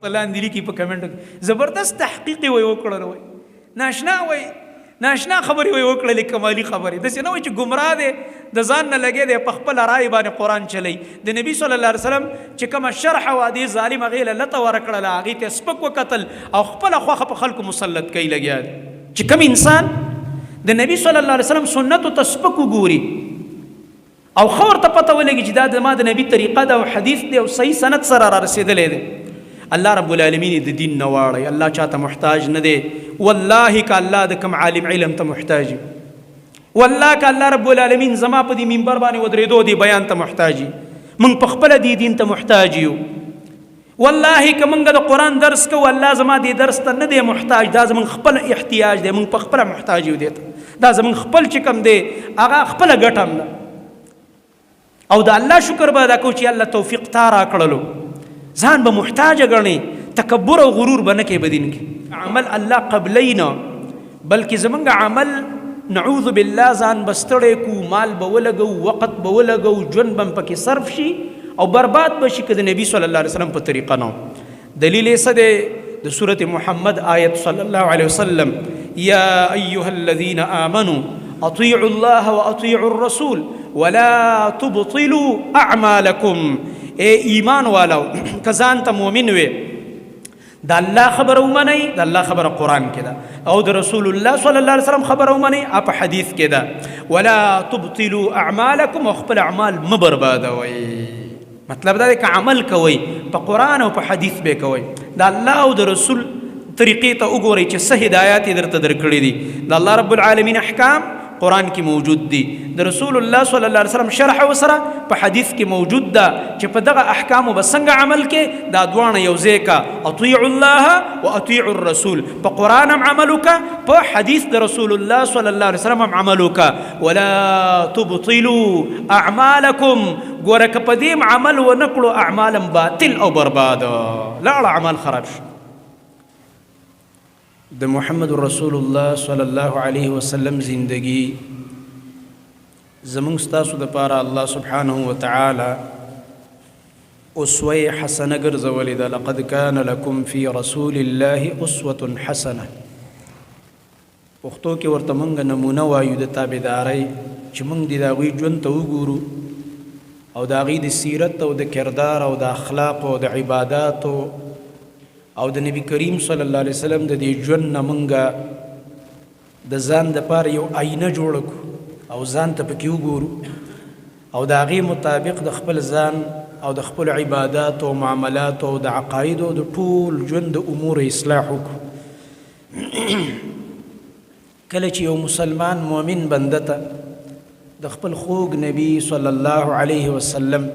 لاندې لیکي په کمنټو کې زبردست تحقیق وي وکړل وي ناشنا خبرې وي وکړلې کمالي خبرې داسې نه وي چې ګمراه دی د ځان نه لګې دی په خپله رایې باندې قرآن چلی د نبي صلی الله علیه وسلم چې کومه شرح وه دې ظالم هغې له لته ورکړله هغې ته سپک وکتل او خپله خوښه په خلکو مسلط کوي لګیا دی چې کوم انسان د نبي صلی الله علیه وسلم سنتو ته سپک وګوري او ښه ورته پته ولګي چې دا زما د نبي طریقه ده او حدیث دی او صحیح سند سره را رسېدلی دی الله رب العالمین د دین نه واړی الله چاته محتاج نه دی والله که الله د کوم عالم علم ته محتاج والله که الله رب العالمین زما په دې منبر باندې ودرېدو دی بیان ته محتاج موږ په خپله دې دین ته محتاج یو والله که موږ د قرآن درس کوو الله زما دې درس ته نه دی محتاج دا زموږ خپل احتیاج دی موږ په خپله محتاج یو دې ته دا زموږ خپل چې کوم دی هغه خپله ګټه هم ده او د الله شکر به ادا کوو چې الله توفیق تا راکړلو ځان به محتاج ګڼې تکبر او غرور به نه کوې بدین کې عمل الله قبلی نه بلکې زمونږ عمل نعوذ بالله ځان به ستړی کو مال به ولګو وقت به ولګو ژوند به پکې صرف شي او برباد به شي که د نبي صلی الله علیه وسلم په طریقه نه دلیل یې څه دی د سورة محمد آیت صلی الله علیه وسلم یا ایها الذین آمنوا اطیعوا الله واطیعوا الرسول ولا تبطلوا اعمالکم اے ایمان والاو که ځان ته مؤمن وې د الله خبره ومنئ د الله خبره قرآن کې ده او د رسول الله صلی الله علیه وسلم خبره ومنئ په حدیث کې ده ولا تبطلوا اعمالکم او خپل اعمال مه بربادوئ مطلب دا دی که عمل کوئ په قرآن او په حدیث به کوئ د الله او د رسول طریقې ته وګورئ چې څه هدایات یې درته درکړي دي د الله رب العالمین احکام قرآن کې موجود دي د رسول الله صلی الله علیه وسلم شرح وسره په حدیث کې موجود ده چې په دغه احکامو به څنګه عمل کې دا دواړه یو ځای کا اطیعوا الله واطیعوا الرسول په قرآن هم عمل وکړه په حدیث د رسول الله صلی الله علیه وسلم هم عمل وکړه ولا تبطلوا اعمالکم ګوره که په دې عمل ونه کړو اعمال باطل او برباد لاړه اعمال خراب شو د محمد رسول الله صلی الله علیه وسلم زندگی زمونږ ستاسو دپاره الله سبحانه وتعالی اسوه حسنه ګرځولې ده لقد کان لکم فی رسول الله اسوة حسنه پښتو کې ورته موږ نمونه وایو د تابعدارۍ چې موږ د هغوی ژوند ته وګورو او د هغوی د سیرت او د کردار او د اخلاق او د عباداتو او د نبی کریم صلی الله علیه وسلم د دې ژوند نه موږ د ځان دپاره یو آینه جوړه کړو او ځان ته پکې وګورو او د هغې مطابق د خپل ځان او د خپل عباداتو او معاملاتو او د عقایدو د ټول ژوند د امور اصلاح وکړو کله چې یو مسلمان مؤمن بنده ته د خپل خوږ نبی صلی الله علیه وسلم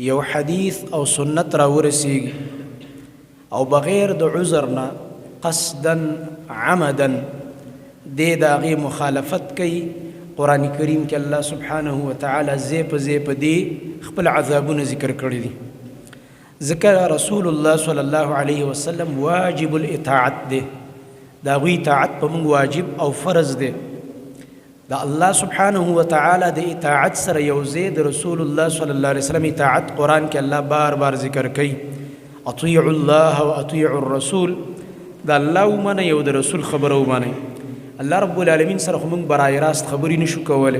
یو حدیث او سنت راورسیږي او بغیر د عذر نه قصدا عمدا دې د هغې مخالفت کوي قرآن کریم کې الله سبحانه وتعالی ځای په ځای په دې خپل عذابونه ذکر کړي دي ځکه رسول الله صلی الله علیه وسلم واجب الاطاعت دی د هغوی اطاعت په موږ واجب او فرض دی د الله سبحانه وتعالی د اطاعت سره یو ځای د رسول الله صلی الله علیه وسلم اطاعت قرآن کې الله بار بار ذکر کوي اطیعوا الله واطیعوا الرسول د الله ومنئ او د رسول خبره ومنئ الله رب العالمین سره خو موږ برای راست خبرې نشو کولی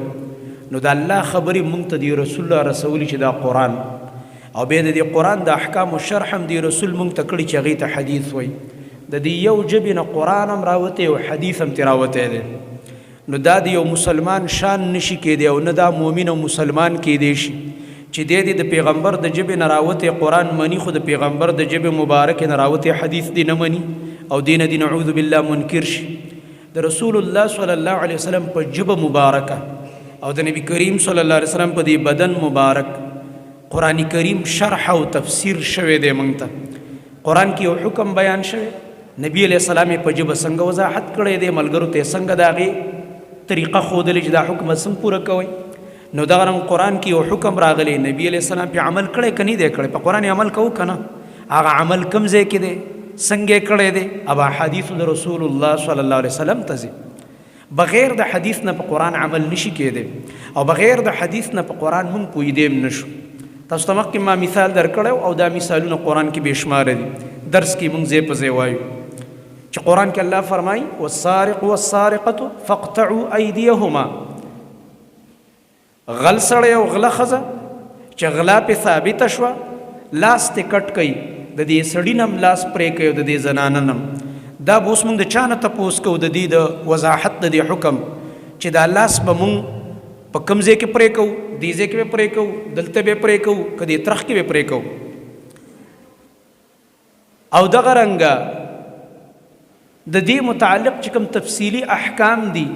نو د الله خبرې موږ ته دی رسول الله رسولی چې دا قرآن او بیا د دې قرآن د احکامو شرح هم دی رسول موږ ته کړي چې هغې ته حدیث وایي د دې یو ژبې نه قرآن هم راوتی او حدیث هم ترې راوتی دی نو دا د یو مسلمان شان نشي کېدی او نه دا مؤمن او مسلمان کېدی شي چې دې د پیغمبر د ژبې نه راوتی قرآن مني خو د پیغمبر د ژبې مبارکې نه راوتی حدیث دی نه مني او دې نه دی نعوذ بالله منکر شي د رسول الله صلی الله علیه وسلم په ژبه مبارکه او د نبی کریم صلی الله علیه وسلم په دې بدن مبارک قرآن کریم شرح او تفسیر شوی دی موږ ته قرآن کې یو حکم بیان شوی نبی علیہ السلام په ژبه څنګه وضاحت کړی دی ملګرو ته څنګه د هغې طریقه ښودلې چې دا حکم څنګه پوره کوئ نو دغه رنګ قرآن کې یو حکم راغلی نبی علیہ السلام پې عمل کړی که نه دی کړی په قرآن عمل کوو که نه هغه عمل کوم ځای کې دی څنګه یې کړی دی اب حدیث د رسول الله صلی الله علیه وسلم ته ځي بغیر د حدیث نه په قرآن عمل نشي کېدی او بغیر د حدیث نه په قرآن هم پوهېدی هم نشو تاسو ته مخکې ما مثال درکړی او دا مثالونه قرآن کې بېشماره دي. درس کې موږ ځای په ځای وایو چې قرآن کې الله فرمایي والسارق والسارقة فاقطعوا أيديهما. غل سړی او غله ښځه چې غلا پې ثابته شوه لاس ترې کټ کوي، د دې سړي نه هم لاس پرې کوي او د دې زنانه نه هم. دا به اوس موږ د چا نه تپوس کوو د دې د وضاحت د دې حکم چې دا لاس به موږ په کوم ځای کې پرې کوو، دې ځای کې به پرې کوو، دلته به پرې کوو، که دې ترخ کې به پرې کوو. او دغه رنګه د دې متعلق چې کوم تفصیلی احکام دي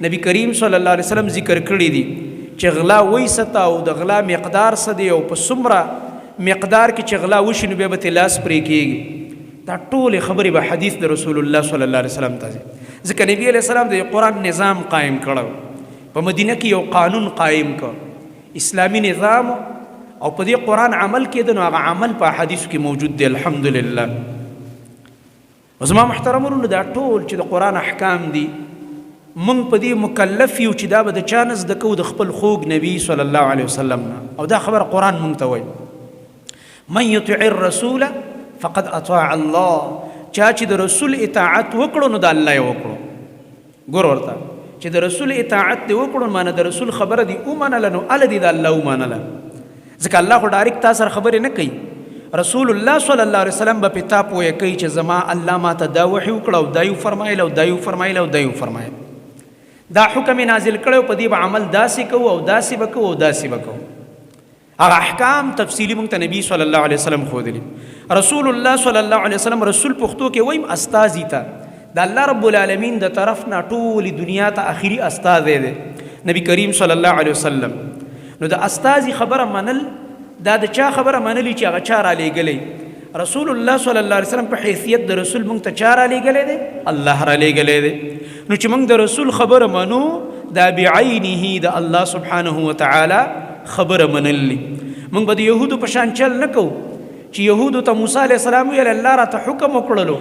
نبی کریم صلی الله علیه وسلم ذکر کړي دي چې غلا وایسته او د غلا مقدار څه دی او په څومره مقدار کې چې غلا وشي نو بیا به لاس پرې کېږي. دا ټولې خبرې به حدیث د رسول الله صلی الله علیه وسلم ته ځي. ځکه نبی علیه السلام د قرآن نظام قایم کړو، په مدینه کې یو قانون قایم کړ، اسلامی نظام، او په دې قرآن عمل کېده نو هغه عمل په حدیثو کې موجود دی الحمدلله. زما محترمونو دا ټول چې د قرآن احکام دي مونږ په دې مکلف یو چې دا به د چا نه زده کوو د خپل خوږ نبي صلی الله علیه وسلم نه. او دا خبر قرآن مونږ ته وایي من یطع الرسول فقد اطاع الله. چا چې د رسول اطاعت وکړو نو د الله یې وکړو. ګور ورته چې د رسول اطاعت دې وکړو معنی د رسول خبره دې ومنله نو اله دې د الله ومنله. ځکه الله خو ډایرکټ تا سره خبرې نه کوي، رسول الله صلی الله علیه وسلم به پتا پوهه کوي چې زما الله ماته دا وحی وکړه او دا یو فرمایله او دا یو فرمایله او دا یو فرمایله، دا حکم نازل کړو په دې به عمل داسې کوو او داسې به کوو او داسې به کوو. هغه احکام تفصیلی مونږ ته نبی صلی الله علیه وسلم ښودلي. رسول الله صلی الله علیه وسلم رسول پښتو کې وایم استازي ته د الله رب العالمین د طرف نه ټولې دنیا ته آخري استازی دی نبی کریم صلی الله علیه وسلم. نو د استازي خبره منل دا د چا خبره منلی چې هغه چا رالیږلی؟ رسول الله صلی الله علیه وسلم په حیثیت د رسول مونږ ته چا رالیږلی دی؟ الله رالیږلی دی. نو چې مونږ د رسول خبره منو دا بعینه د الله سبحانه وتعالی خبره منلی. مونږ به د یهودو په شان چل نه کوو چې یهودو ته موسی علیه السلام ویل الله راته حکم وکړلو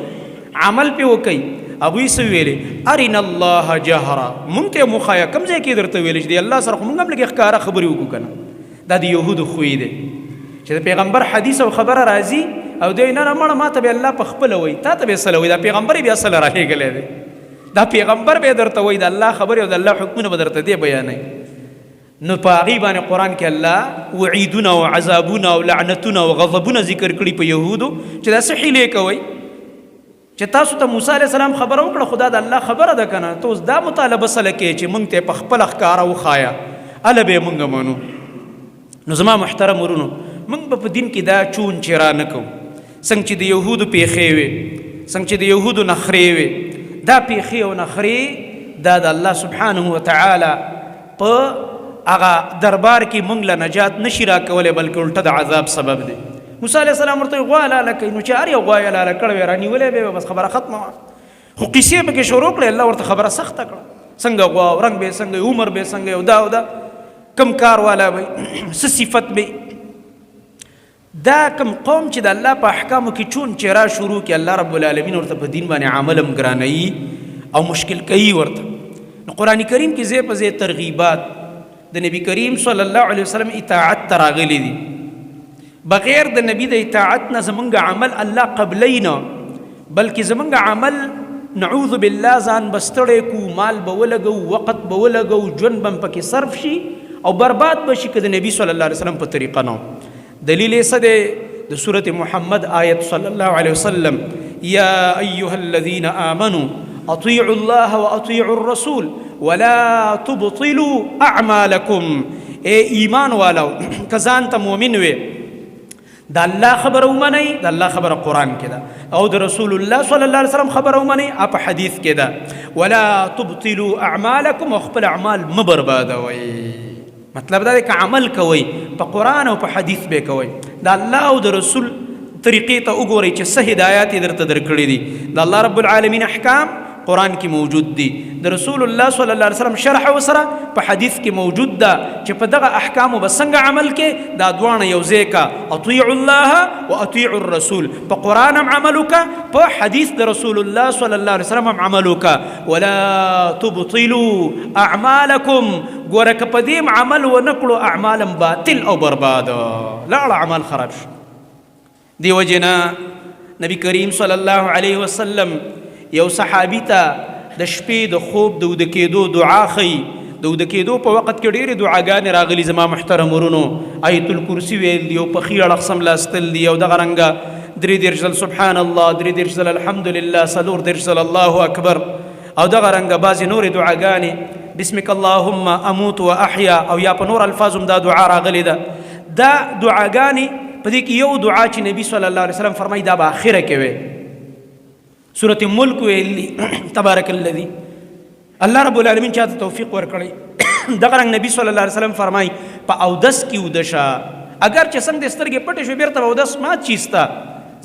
عمل پې وکئ، هغوی څه ویلې ارنا الله جهره، مونږ ته یې مخایه کوم ځای کې درته ویلې چې د الله سره خو مونږ هم لږې ښکاره خبرې وکړو که نه. دا د یهودو خوی دی چې د پیغمبر حدیث او خبره راځي او دوی نه مړه ما ته به الله په خپله وایي، تا ته به یې څه وایي، دا پیغمبر یې بیا څه له رالیږلی دی، دا پیغمبر به یې درته وایي، د الله خبرې او د الله حکمونه به درته دی بیانوي. نو په هغې باندې قرآن کې الله وعیدونه او عذابونه او لعنتونه او غضبونه ذکر کړي په یهودو چې دا څه حیلې کوئ چې تاسو ته موسی علیه السلام خبره وکړه خو دا د الله خبره ده که نه، ته اوس دا مطالبه سله کوې چې مونږ ته یې په خپله ښکاره وښایه هله به یې مونږ منو. نو زما محترم ورونو مونږ به په دین کې دا چون چرا نه کوو څنګه چې د یهودو پیښې وې، څنګه چې د یهودو نخرې وې. دا پیښې او نخرې دا د الله سبحانه وتعالی په هغه دربار کې مونږ له نجات نشي راکولی بلکې الټه د عذاب سبب دی. موسی علیه السلام ورته غوا لاله کوي نو چې هر یو غوا یې لاله کړی وی رانیولی به بس خبره ختمه وه، خو قیسې پکې شروع کړې، الله ورته خبره سخته کړه څنګه غوا او رنګ به یې څنګه عمر به یې څنګه او دا او دا کم کار والا به څه صفت به. دا کم قوم چې د الله په احکامو کې چون چرا شروع کړي الله رب العالمین ورته په دین باندې عمل هم ګرانوي او مشکل کوي ورته. نو قرآن کریم کې ځای په ځای ترغیبات د نبی کریم صلی الله علیه وسلم اطاعت ته راغلی دي. بغیر د نبی د اطاعت نه زمونږ عمل الله قبلی نه بلکې زمونږ عمل نعوذ بالله ځان بستړی کو، مال به ولګو، وقت به ولګو، ژوند به پکې صرف شي او برباد به شي که د نبی صلی الله علیه وسلم په طریقه نه. دلیل یې څه دی؟ د سورة محمد آیت صلی الله علیه وسلم یا ایها الذین آمنوا اطیعوا الله واطیعوا الرسول ولا تبطلوا اعمالکم. اے ایمان والو که ځان ته مؤمن وې د الله خبره ومنئ، د الله خبره قرآن کې ده، او د رسول الله صلی الله علیه وسلم خبره ومنئ په حدیث کې ده. ولا تبطلوا اعمالکم، او خپل اعمال مه بربادوئ. مطلب دا دی که عمل کوئ په قرآن او په حدیث به کوئ، د الله او د رسول طریقې ته وګورئ چې څه هدایات یې درته درکړي دي. د الله رب العالمین احکام قرآن کې موجود دي، د رسول الله صلی الله علیه وسلم شرح وسره په حدیث کې موجود ده چې په دغه احکامو به څنګه عمل کې. دا دواړه یو ځای کا، اطیعوا الله و اطیعوا الرسول. په قرآن هم عمل وکړه، په حدیث د رسول الله صلی الله علیه وسلم هم عمل وکړه. ولا تبطلوا اعمالکم، ګوره که په دې عمل ونه کړو اعمال باطل او برباد، لاړه اعمال خراب شو. دی وجنا نبی کریم صلی الله علیه وسلم یو صحابي ته د شپې د خوب د وده کېدو دعا ښیي. د وده کېدو په وخت کې ډېرې دعاګانې راغلي زما محترم ورونو. آیت الکرسي ویل دي، او په ښي اړخ څملاستل دي، او دغه رنګه 33 ځل سبحان الله، 33 ځل الحمدلله، 34 ځل الله اکبر، او دغه رنګه بعضې نورې دعاګانې بسمک اللهم اموت و احیا، او یا په نور الفاظ هم دا دعا راغلې ده. دا دعاګانې په دې کې یو دعا چې نبی صلی الله علیه وسلم فرمایي دا به آخره کې وي. سورة ملک ویلی تبارک الذی، الله رب العالمین چاته توفیق ورکړي. دغه رنګ نبی صلی الله علیه وسلم فرمایي په اودس کې ودشه، اگر چې څنګه د سترګې پټې شوې بیرته به اودس مات چیسته،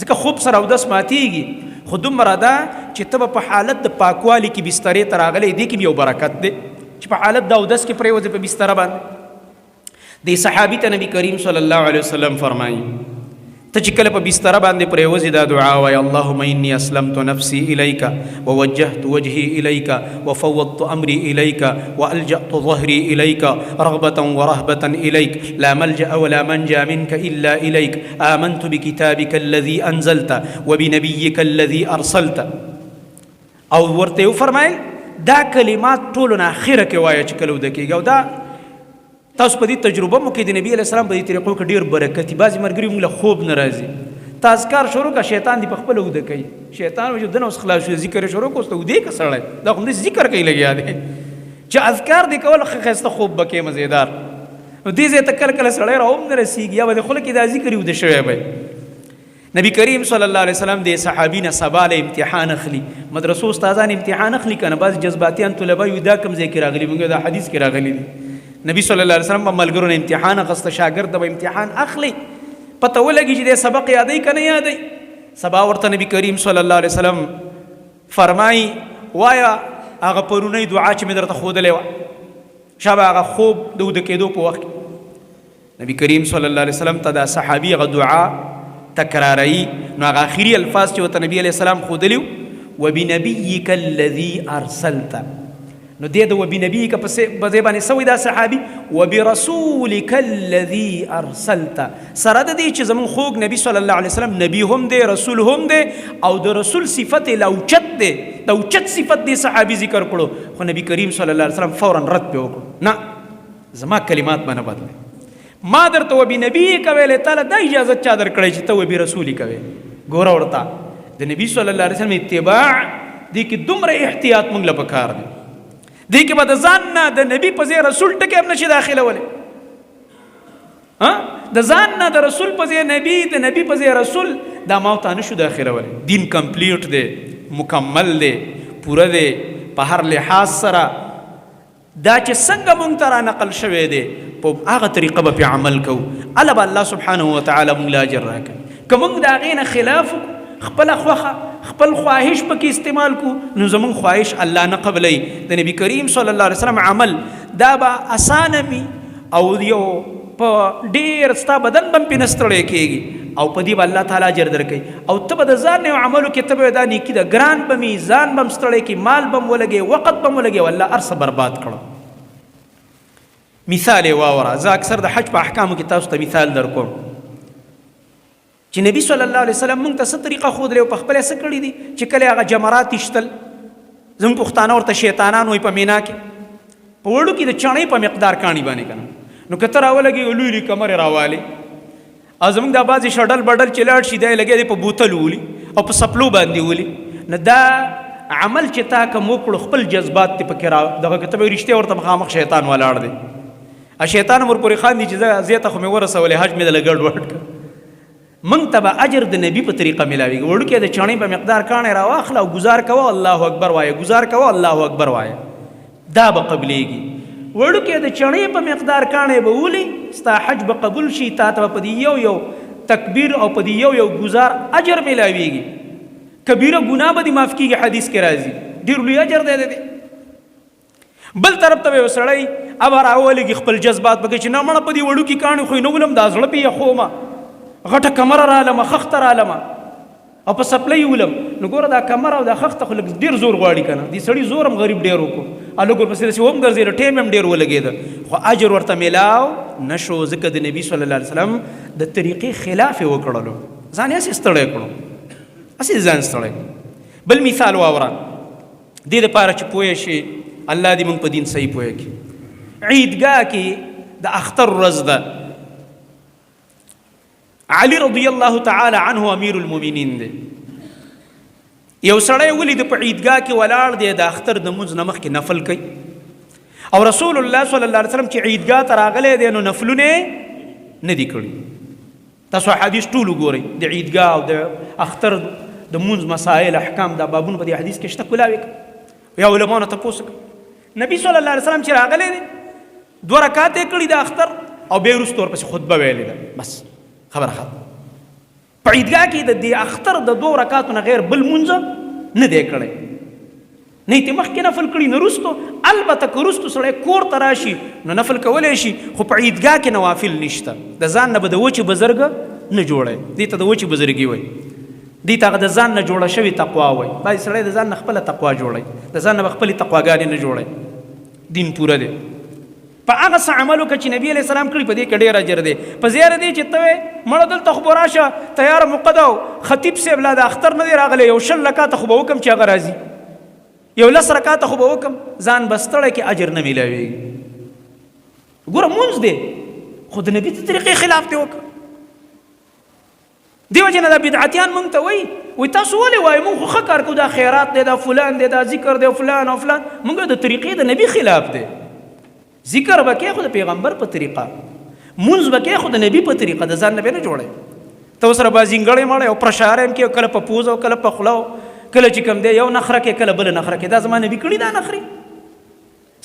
ځکه خوب سره اودس ماتیږي. خو دومره ده چې ته به په حالت د پاکوالي کې بسترې ته راغلی، دې کې یو برکت دی چې په حالت د اودس کې پرېوځې په بستره باندې. دې صحابي ته نبی کریم صلی الله علیه وسلم فرمایي ته چې کله په بستره باندې پرېوځې دا دعا وایه: اللهم انی اسلمت نفسی الیک ووجهت وجهی الیک وفوضت امری الیک والجأت ظهری الیک رغبة ورهبة الیک لا ملجأ ولا منجا منك الا الیک آمنت بکتابک الذی انزلت وبنبیک الذی ارسلت. او ورته وفرمایل دا کلمات ټولو نه اخره کې وایه چې کله وده کېږي. او دا تاسو په دې تجربه مو کې د نبی علیه السلام په دې طریقو کې ډېر برکت دي. بعضې ملګري موږ له خوب نه راځي، ته اذکار شروع کړه، شیطان دې په خپله وده کوي. شیطان وایي دنه اوس خلاص شو، ذکر یې شروع کړه، اوس ته ودې که سړی دا خو همداسې ذکر کوي لګیا دی چې اذکار دې کول ښه ښایسته خوب به کوې مزېدار. نو دې ځای ته کله کله سړی راهم نه رسېږي، یا به د خوله کې دا ذکر وده شوی به. نبی کریم صلی الله علیه وسلم د صحابي نه سبا له امتحان اخلي، مدرسو استادان امتحان اخلي که نه، بعضې جذباتیان طلبه وي دا کوم ځای کې راغلي، موږ دا حدیث کې راغلي دي. نبی صلی الله علیه وسلم په ملګرو نه امتحان اخسته، شاګرد به امتحان اخلي، پته ولګي چې د سبق یادوي که نه یادوي. سبا ورته نبی کریم صلی الله علیه وسلم فرمایي وایه هغه پرونی دعا چې مې درته ښودلې وه، شابه هغه خوب د وده کېدو په وخت کې نبی کریم صلی الله علیه وسلم ته دا صحابي هغه دعا تکراروي. نو هغه آخري الفاظ چې ورته نبی علیه السلام ښودلي وبنبیک الذي ارسلت، نو دې د وبنبیک په ځای باندې څه وایي دا صحابي؟ وبرسولک الذي ارسلت، سره د دې چې زموږ خوږ نبی صلی الله علیه وسلم نبی هم دی، رسول هم دی، او د رسول صفت یې اوچت دی، د اوچت صفت دې صحابي ذکر کړو. خو نبی کریم صلی الله علیه وسلم فورا رد پې وکړو، نه زما کلمات به نه بدلوي، ما درته وبنبیک ویلې، تعالی دا اجازت چا درکړی چې ته وبرسولک ویې. ګوره ورته د نبی صلی الله علیه وسلم اتباع دې کې دومره احتیاط موږ له پکار دی. دې کې به د ځان نه د نبی په ځای رسول ټکی هم نشي داخلولی، د ځان نه د رسول په ځای نبی، د نبی په ځای رسول، دا ما او تا نشو داخلولی. دین کمپلیټ دی، مکمل دی، پوره دی په هر لحاظ سره. دا چې څنګه مونږ ته را نقل شوی دی په هغه طریقه به پې عمل کوو، هله به الله سبحانه وتعالی مونږ له اجر راکوي. که مونږ د هغې نه خلاف خپله خوښه خپل خواهش پکې استعمال کو، نو زمونږ خواهش الله نه قبلوي. د نبی کریم صلی الله علیه وسلم عمل دا به اسانه وي، او یو په ډېر ستا بدن به هم پې نه ستړی کېږي، او په دې به الله تعالی اجر درکوي. او ته به د ځان نه عملو کې ته به دا نیکي ده، ګران به مي، ځان به هم ستړی کړي، مال به هم ولګې، وقت به هم ولګې، والله هر څه برباد کړه. مثال یې واوره، زه اکثر د حج په احکامو کې تاسو ته مثال در کوم چې نبی صلی الله علیه وسلم موږ ته څه طریقه ښودلې او په خپله څه کړي دي چې کله هغه جمرات ایشتل، زموږ پښتانه ورته شیطانان وایي په مینا کې، په وړو کې د چڼې په مقدار کاڼي باندې که نه، نو که ته راولګې لوی لوی کمرې راوالې، او زموږ دا بعضې شډل بډل چې لاړ شي دا یې لګیا دی په بوتل ولي او په سپلو باندې ولي. نو دا عمل چې تا کوم وکړو خپل جذبات دې پکې را دغه که ته به رښتیا ورته مخامخ شیطان ولاړ دی، شیطان ورپورې خاندي چې زه ته خو مې ورسولې، حج مې دله ګډ وډ کړه. موږ ته به اجر د نبي په طریقه میلاویږي. وړوکې د چڼې په مقدار کاڼې راواخله او ګزار کوه، الله اکبر وایه، ګزار کوه، الله اکبر وایه، دا به قبلیږي. وړوکې د چڼې په مقدار کاڼې به ولي، ستا حج به قبول شي، تا ته به په دې یو تکبیر او په دې یو ګزار اجر میلاویږي. کبیره ګناه به دې معاف کېږي، حدیث کې راځي ډېر لوی اجر دی د دې. بل طرف ته به یو سړی اب راولېږي خپل جذبات پکې چې نه مړه په دې وړوکي کاڼي خو یې نه ولم دا زړه پې یخومه غټه کمره رالمه خښته رالمه او په سپلۍ ولم نو ګوره دا کمره او دا خښته خو لږ ډېر زور غواړي که نه. دې سړي زور هم غریب ډېر وکړو او لږ ورپسې داسې وم ګرځېده ټایم هم ډېر ولګېده خو اجر ورته میلاو نه شو ځکه د نبي صلی الله علیه وسلم د طریقې خلاف یې وکړلو ځان یې هسې ستړی کړو هسې ځان ستړی. بل مثال واوره دې دپاره چې پوه شي الله دې موږ په دین صحیح پوه کړي. عیدګاه کې د اختر ورځ ده. علي رضی الله تعالی عنه امیر المؤمنین دی. یو سړی ولید په عیدګاه کې ولاړ دی د اختر د مونځ نه مخکې نفل کوي او رسول الله صلی الله علیه وسلم چې عیدګاه ته راغلی دی نو نفلونه نه دي کړي. تاسو حدیث ټول وګورئ د عیدګاه او د اختر د مونځ مسائل احکام دا بابونه په دې حدیث کې شته کولاوي یا علماء نه تپوس نبی صلی الله علیه وسلم چې راغلی دی 2 رکعات یې کړي د اختر او بیا وروسته ورپسې خطبه ویلې ده بس خبره ختمه. په عیدګاه کې د دې اختر د 2 رکعاتو نه غیر بل مونځ نه دی کړی نه یې مخکې نفل کړي نه وروستو. البته که وروستو سړی کور ته راشي نو نفل کولی شي خو په عیدګاه کې نوافل نشته. د ځان نه به د وچې بزرګه نه جوړی دې ته د وچې بزرګي وایي دې ته هغه د ځان نه جوړه شوې تقوا وایي. بعضې سړی د ځان نه خپله تقوا جوړی د ځان نه به خپلې تقواګانې نه جوړی. دین پوره دی په هغه څه عمل وکړه چې نبي علیه السلام کړي په دې کې ډېر اجر دی. په زیاره دی چې ته وې مړه دلته خو به راشه تیاره موقع ده او خطیب صاحب لا د اختر نه دی راغلی یو 20 رکعاته خو به وکړم چې هغه راځي یو 10 رکعاته خو به وکړم ځان به ستړی کې اجر نه میلاویږي. ګوره مونځ دی خو د نبي د طریقې خلاف دی وکړه. دې وجې نه دا بدعتیان مونږ ته وایي تاسو ولې وایي مونږ خو ښه کار کوو دا خیرات دی دا فلان دی دا ذکر دی فلان او فلان مونږ د طریقې د نبي خلاف دی. ذکر به کې خو د پیغمبر په طریقه مونځ به کې خو د نبي په طریقه د ځان نه به نه جوړی. ته ورسره به ځینګړی مړی او پرشاره هم کې کله په پوز او کله په خوله کله چې کوم دی یو نخره کې کله بله نخره کې دا زما نبي کړي دا نخرې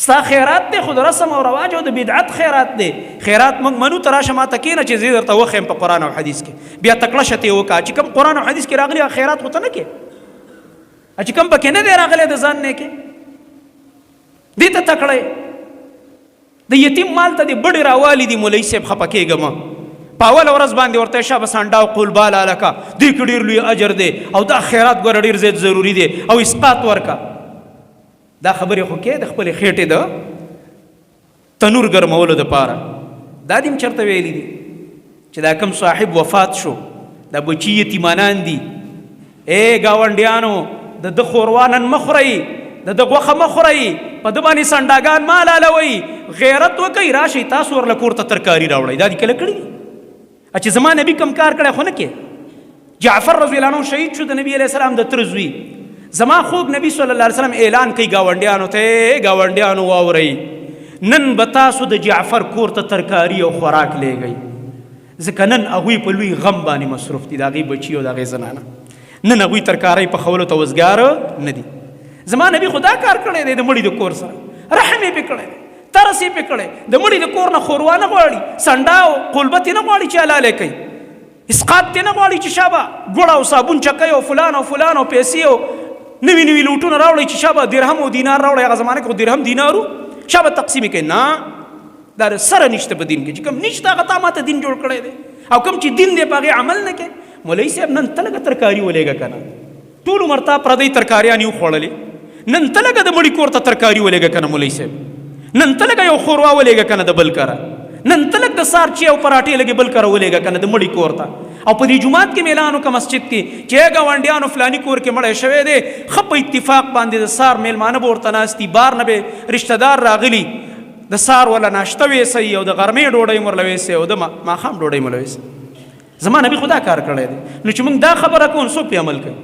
ستا خیرات دی خو د رسم او رواج او د بدعت خیرات دی. خیرات موږ منو ته راشه ما ته کښېنه چې زه درته وښیم په قرآن او حدیث کې بیا تکړه شه ته یې وکړه چې کوم قرآن او حدیث کې راغلي خیرات خو ته نه کې چې کوم پکې نه دی راغلی د ځان نه کې دې ته تکړه د یتیم مال ته د بډې راوالي دي مولوي صاحب خفه کېږم په اوله ورځ باندې ورته شابه سانډا او قلبال هلکه دې کې ډېر لوی اجر دی او دا خیرات ګوره ډېر زیات ضروري دی او اسقاط ورکه. دا خبرې خو کې د خپلې خېټې د تنور ګرمولو دپاره دا دې م چېرته ویلي دي چې دا کوم صاحب وفات شو دا بچي یتیمانان دي ګاونډیانو د ده ښوروا نن مه خورئ د ده غوښه مه خورئ په ده باندې سنډاګان مه حلالوئ غیرت وکئ راشئ تاسو ورله کور ته ترکاري راوړئ دا دې کله کړي دي چې زما نبي کم کار کړی خو نه کې. جعفر رضی الله عنه شهید شو د نبي علیه السلام د تره زوی. زما خوب نبي صلی الله علیه وسلم اعلان کوي ګاونډیانو ته ګاونډیانو واورئ نن به تاسو د جعفر کور ته ترکاري او خوراک لیږئ ځکه نن هغوی په لوی غم باندې مصروف دي د هغې بچي او د هغې زنانه نن هغوی ترکارۍ پخولو ته وزګاره نه دي. زما نبي خو دا کار کړی دی د مړي د کور سره رحم یې پې کړی دی ترس یې پې کړی د مړي د کور نه ښوروا نه غواړي سنډا او قلبت یې نه غواړي چې حلالی کوي اسقاط یې نه غواړي چې شابه ګوړه او صابون چکئ او فلان او فلان او پیسې او نوي نوي لوټونه راوړئ چې شابه درهم او دینار راوړئ هغه زمانه کې خو درهم دینارو شابه تقسیم یې کوي نه دا سره نشته په دین کې چې کوم نشته هغه تا ماته دین جوړ کړی دی او کوم چې دین دی په هغې عمل نه کوي. مولوي صاحب نن ته لږه ترکاري ولېږه که نه ټول عمر تا پردۍ ترکاریان یې وخوړلې نن ته لږه د مړي کور ته ترکاري ولېږه که نه مولوي صاحب نن ته لږه یو ښوروا ولېږه که نه د بل کره نن ته لږ د سار چی او پراټې لږې بل کره ولېږه که نه د مړي کور ته او په دې جومات کې میلان وکړه مسجد کې چې ګاونډیانو فلاني کور کې مړی شوی دی ښه په اتفاق باندې د سار میلمانه به ورته ناست دي بار نه به رشته دار راغلي د سار وله ناشته ویسئ او د غرمې ډوډۍ م ورله ویسئ او د ماښام ډوډۍ م ورله ویسئ. زما نبي خو دا کار کړی دی نو چې موږ دا خبره کوو څوک پې عمل کوي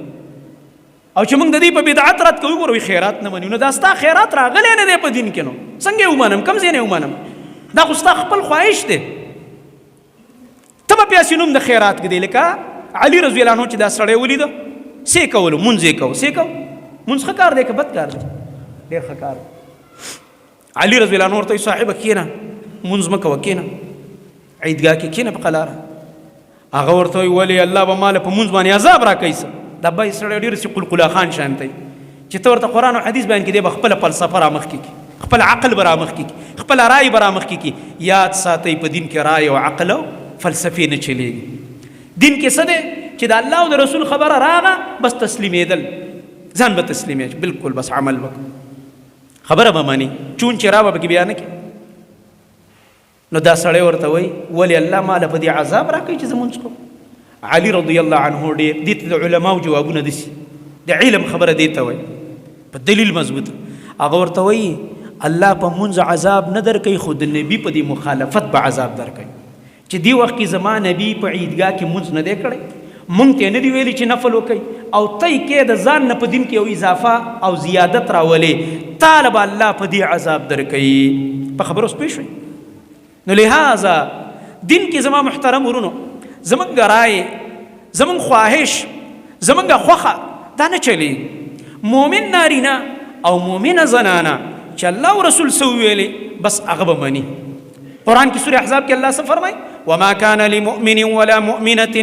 او چې موږ د دې په بدعت رد کوو ګوروي خیرات نه منو نو دا ستا خیرات راغلی نه دی په دین کې نو څنګه یې ومنم کوم ځای نه ومنم دا خو ستا خپل خواهش دی ته به پیاسې نوم د خیرات کې دی لکه علي رضی الله عنه چې دا سړی ولیده څه یې کولو مونځ یې کوو څه یې کوو مونځ ښه کار دی که بد کار دی ډېر ښه کار دی. علي رضی الله عنه ورته وایي صاحبه کښېنه مونځ مه کوه کښېنه عیدګاه کې کښېنه په قلاره هغه ورته وایي ولې الله به ماله په مونځ باندې عذاب راکوي څه دا بای سړی ډېر سي قلقلا خان شان دی چې ته ورته قرآن او حدیث بیان کړي دی به خپله فلسفه رامخکې کړي، خپل عقل به رامخکې کړي، خپل رای به رامخکې کړي. یاد ساتئ په دین کې رای او عقل او فلسفې نه چلیږي. دین کې څه دی چې د الله او د رسول خبره راغه بس تسلیمېدل، ځان به تسلیمېږي، بالکل بس عمل وکړه، خبره به مني، چون چې را به پکې بیا نه کړي. نو دا سړی ورته وایي ولې الله ماله په دې عذاب راکوي چې زه مونځ کوم؟ علي رضی الله عنه ډېر دې ته د علماو جوابونه دسي، د علم خبره دې ته وایي په دلیل مضبوطه. هغه ورته وایي الله په مونځ عذاب نه درکوي، خو د نبي په دې مخالفت به عذاب درکوي چې دې وخت کې زما نبي په عیدګاه کې مونځ نه دی کړی، مونږ ته نه دی ویلي چې نفل وکړي، او تی کې د ځان نه په دین کې یو اضافه او زیادت راولې، طالب الله په دې عذاب درکوي. په خبرو اوس پوه شوئ؟ نو لہذا دین کې زما محترم ورونو زمونږ رای، زمونږ خواهش، زمونږ خوښه دا نه چلیږي. مؤمن نارینه او مؤمنه زنانه چې الله او رسول څه وویلې بس هغه به مني. قرآن کې سورة احزاب کې الله څه فرمایي؟ وما كان لمؤمن ولا مؤمنة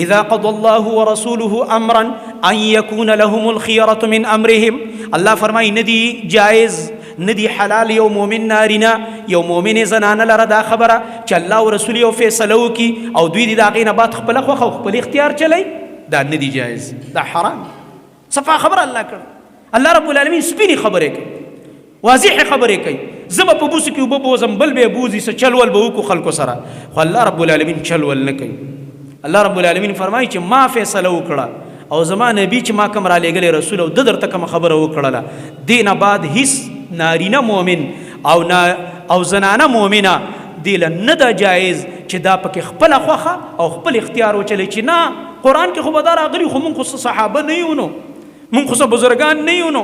إذا قضى الله ورسوله أمرا أن يكون لهم الخيرة من أمرهم. الله فرمایي ندی جائز ندی حلال یو مؤمن نارینا یو مؤمن زنانه لره دا خبره چې الله او رسول یو فیصله وکړي او دوی د هغې نه بعد خپله خوښه او خپل اختیار چلی، دا ندی جایز، دا حرام. صفا خبره الله کړه. الله رب العالمین سپینې خبرې کوي، واضح خبرې کوي. زه به په بوسو کې اوبه بوځم، بل به یې بوځي، څه چلول به وکړو خلکو سره، خو الله رب العالمین چلول نه کوي. الله رب العالمین فرمایي چې ما فیصله وکړه او زما نبی چې ما کوم را لېږلی رسول او د درته کومه خبره وکړله، دې نه بعد هیڅ نارینه مؤمن او زنانه مؤمنه دې له نه ده جایز چې دا پکې خپله خوښه او خپل اختیار وچلی چې نه قرآن کې خو به دا راغلي، خو مونږ خو څه صحابه نه یو نو، مونږ خو څه بزرګان نه یو نو،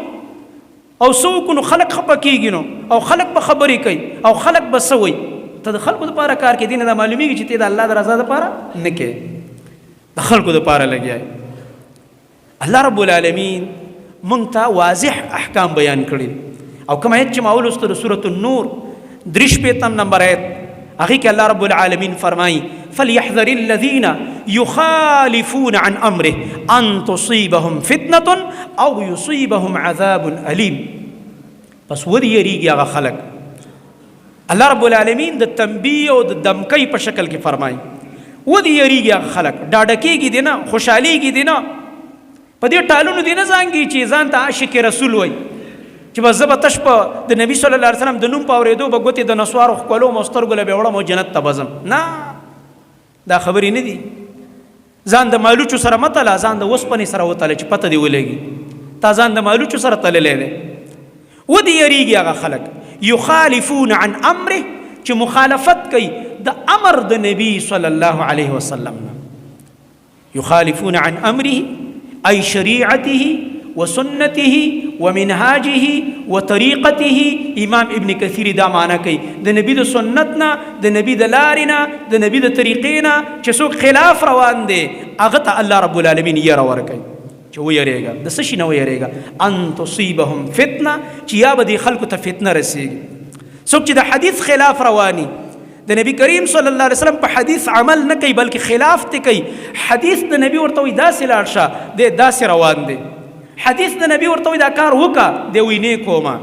او څه وکړو نو خلک خفه کېږي نو، او خلک به خبرې کوي او خلک به څه وایي. ته د خلکو دپاره کار کې دې نه دا معلومېږي چې ته د الله د رضا دپاره نه کوې، د خلکو دپاره لګیا یې. الله رب العالمین مونږ ته واضح احکام بیان کړي، او کوم آیت چې ما ولوسته د سورة النور 53 نمبر آیت، هغې کې الله رب العالمین فرمایي فليحذر الذين يخالفون عن امره ان تصيبهم فتنه او يصيبهم عذاب اليم. پس ودې یریږي هغه خلک. الله رب العالمین د تنبیه او د دمکۍ په شکل کې فرمایي ودې یریږي هغه خلک، ډاډه کېږي دې نه، خوشحالېږي دې نه، په دې ټالونو دې نه زانګي چې ځان ته عاشق رسول وایي چې بس زه به تش په د نبي صلی الله علیه وسلم د نوم په اورېدو به ګوتې د نسوارو ښکلوم او سترګو له به وړم او جنت ته به ځم. نه، دا خبرې نه دي. ځان د مالوچو سره مه تله، ځان د اوسپنې سره وتله چې پته دې ولګي تا ځان د مالوچو سره تللی دی. ودې یریږي هغه خلک یخالفون عن امره چې مخالفت کوي د امر د نبي صلی الله علیه وسلم نه. یخالفون عن امره ای شریعته وسنته ومنهاجه وطریقته. امام ابن کثیر دا معنی کوي د نبی د سنت نه، د نبی د لارې نه، د نبی د طریقې نه چې څوک خلاف روان دی هغه ته الله رب العالمین یره ورکوي چې ویریږه، د څه شي نه ویریږه؟ ان تصیبهم فتنه، چې یا به دې خلکو ته فتنه رسېږي. څوک چې د حدیث خلاف رواني، د نبی کریم صلی الله علیه وسلم په حدیث عمل نه کوي بلکې خلاف ته کوي، حدیث د نبی ورته وایي داسې لاړ شه، دی داسې روان دی. حدیث د نبی ورته وایي دا کار وکړه، دی وایي نه کومه.